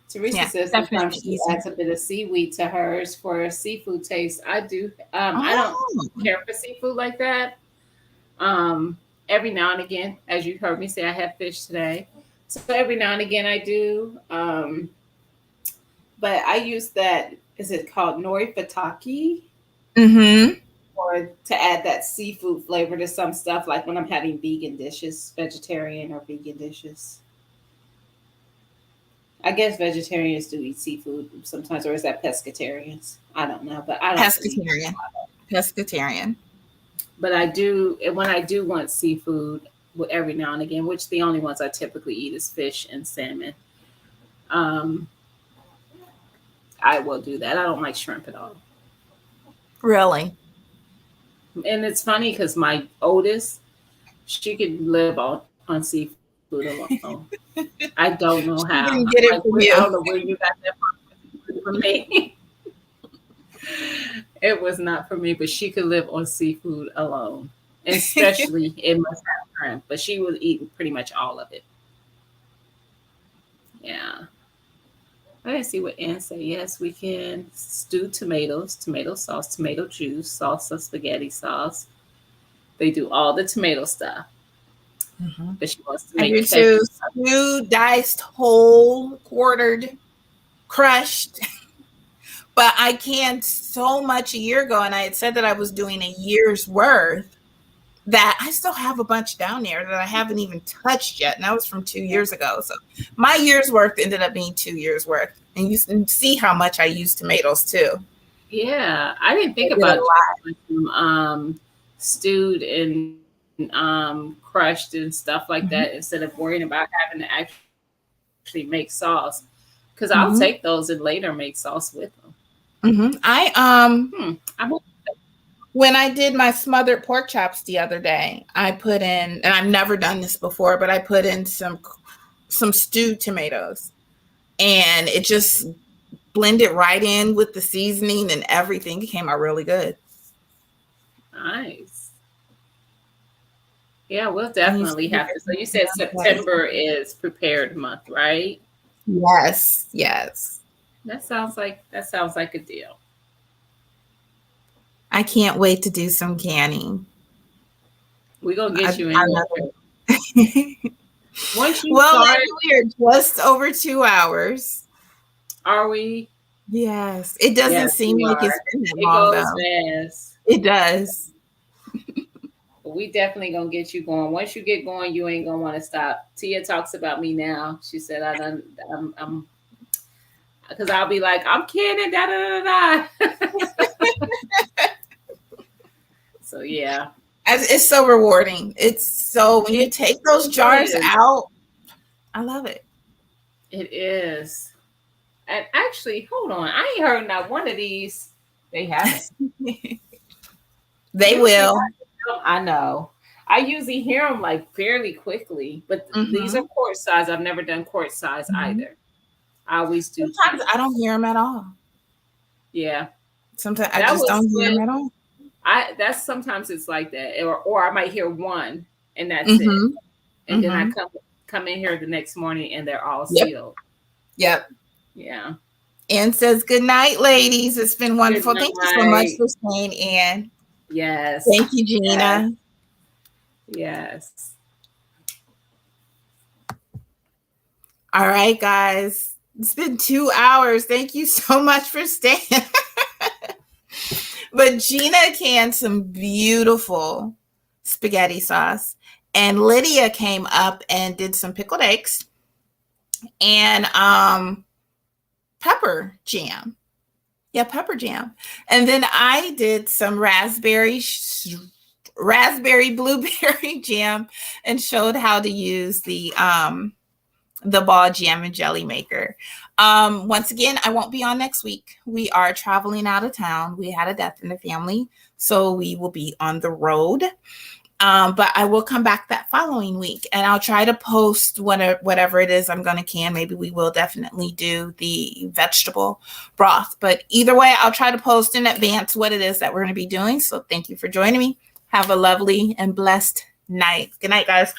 Speaker 3: Teresa says sometimes she adds a bit of seaweed to hers for a seafood taste. I do. I don't care for seafood like that. Every now and again, as you heard me say, I had fish today. So every now and again I do. But I use that, is it called nori fataki?
Speaker 1: Mm-hmm.
Speaker 3: Or to add that seafood flavor to some stuff, like when I'm having vegan dishes, vegetarian or vegan dishes. I guess vegetarians do eat seafood sometimes, or is that pescatarians? I don't know, but I don't.
Speaker 1: Pescatarian.
Speaker 3: But I do, and when I do want seafood, every now and again, which the only ones I typically eat is fish and salmon. Um, I will do that. I don't like shrimp at all.
Speaker 1: Really?
Speaker 3: And it's funny because my oldest, she could live on seafood alone. I don't know
Speaker 1: She
Speaker 3: how.
Speaker 1: didn't get it from you.
Speaker 3: I don't know where you got that from me. It was not for me, but she could live on seafood alone. Especially it must have shrimp, but she was eating pretty much all of it. Yeah. Let's see what Ann say. Yes, we can stew tomatoes, tomato sauce, tomato juice, salsa, spaghetti sauce. They do all the tomato stuff.
Speaker 1: Mm-hmm.
Speaker 3: But she wants to
Speaker 1: I
Speaker 3: make
Speaker 1: do too. Stew, diced, whole, quartered, crushed. But I canned so much a year ago, and I had said that I was doing a year's worth, that I still have a bunch down there that I haven't even touched yet. And that was from 2 years ago. So my year's worth ended up being 2 years worth. And you can see how much I use tomatoes too.
Speaker 3: Yeah. I didn't think about stewed and crushed and stuff like that instead of worrying about having to actually make sauce. Because I'll take those and later make sauce with them.
Speaker 1: When I did my smothered pork chops the other day, I put in, and I've never done this before, but I put in some stewed tomatoes, and it just blended right in with the seasoning and everything. It came out really good.
Speaker 3: Nice. Yeah, we'll definitely have to. So you said September is prepared month, right?
Speaker 1: Yes.
Speaker 3: That sounds like a deal.
Speaker 1: I can't wait to do some canning.
Speaker 3: We're gonna get you in there. Once you
Speaker 1: start, we're just over 2 hours.
Speaker 3: Are we?
Speaker 1: Yes. It doesn't seem like it's been that long, though.
Speaker 3: It goes fast.
Speaker 1: It does.
Speaker 3: We definitely gonna get you going. Once you get going, you ain't gonna want to stop. Tia talks about me now. She said I'm because I'll be like, I'm kidding, da da da da. So yeah.
Speaker 1: It's so rewarding. It's so when you take those jars out, I love it.
Speaker 3: It is. And actually, hold on. I ain't heard not one of these. They haven't.
Speaker 1: They will.
Speaker 3: I know. I usually hear them like fairly quickly, but these are quart size. I've never done quart size either. I always do.
Speaker 1: Sometimes I don't hear them at all.
Speaker 3: Yeah.
Speaker 1: Sometimes I just don't hear them at all.
Speaker 3: That's sometimes it's like that, or I might hear one and that's it, and then I come in here the next morning and they're all sealed.
Speaker 1: Yep.
Speaker 3: Yeah.
Speaker 1: Ann says, good night, ladies. It's been wonderful. Thank you so much for staying, Ann.
Speaker 3: Yes.
Speaker 1: Thank you, Gina.
Speaker 3: Yes.
Speaker 1: All right, guys. It's been 2 hours. Thank you so much for staying. But Gina canned some beautiful spaghetti sauce, and Lydia came up and did some pickled eggs and pepper jam. Yeah, pepper jam. And then I did some raspberry blueberry jam and showed how to use the ball jam and jelly maker. Once again, I won't be on next week. We are traveling out of town. We had a death in the family, so we will be on the road. But I will come back that following week, and I'll try to post whatever it is I'm going to can. Maybe we will definitely do the vegetable broth. But either way, I'll try to post in advance what it is that we're going to be doing. So thank you for joining me. Have a lovely and blessed night. Good night, guys.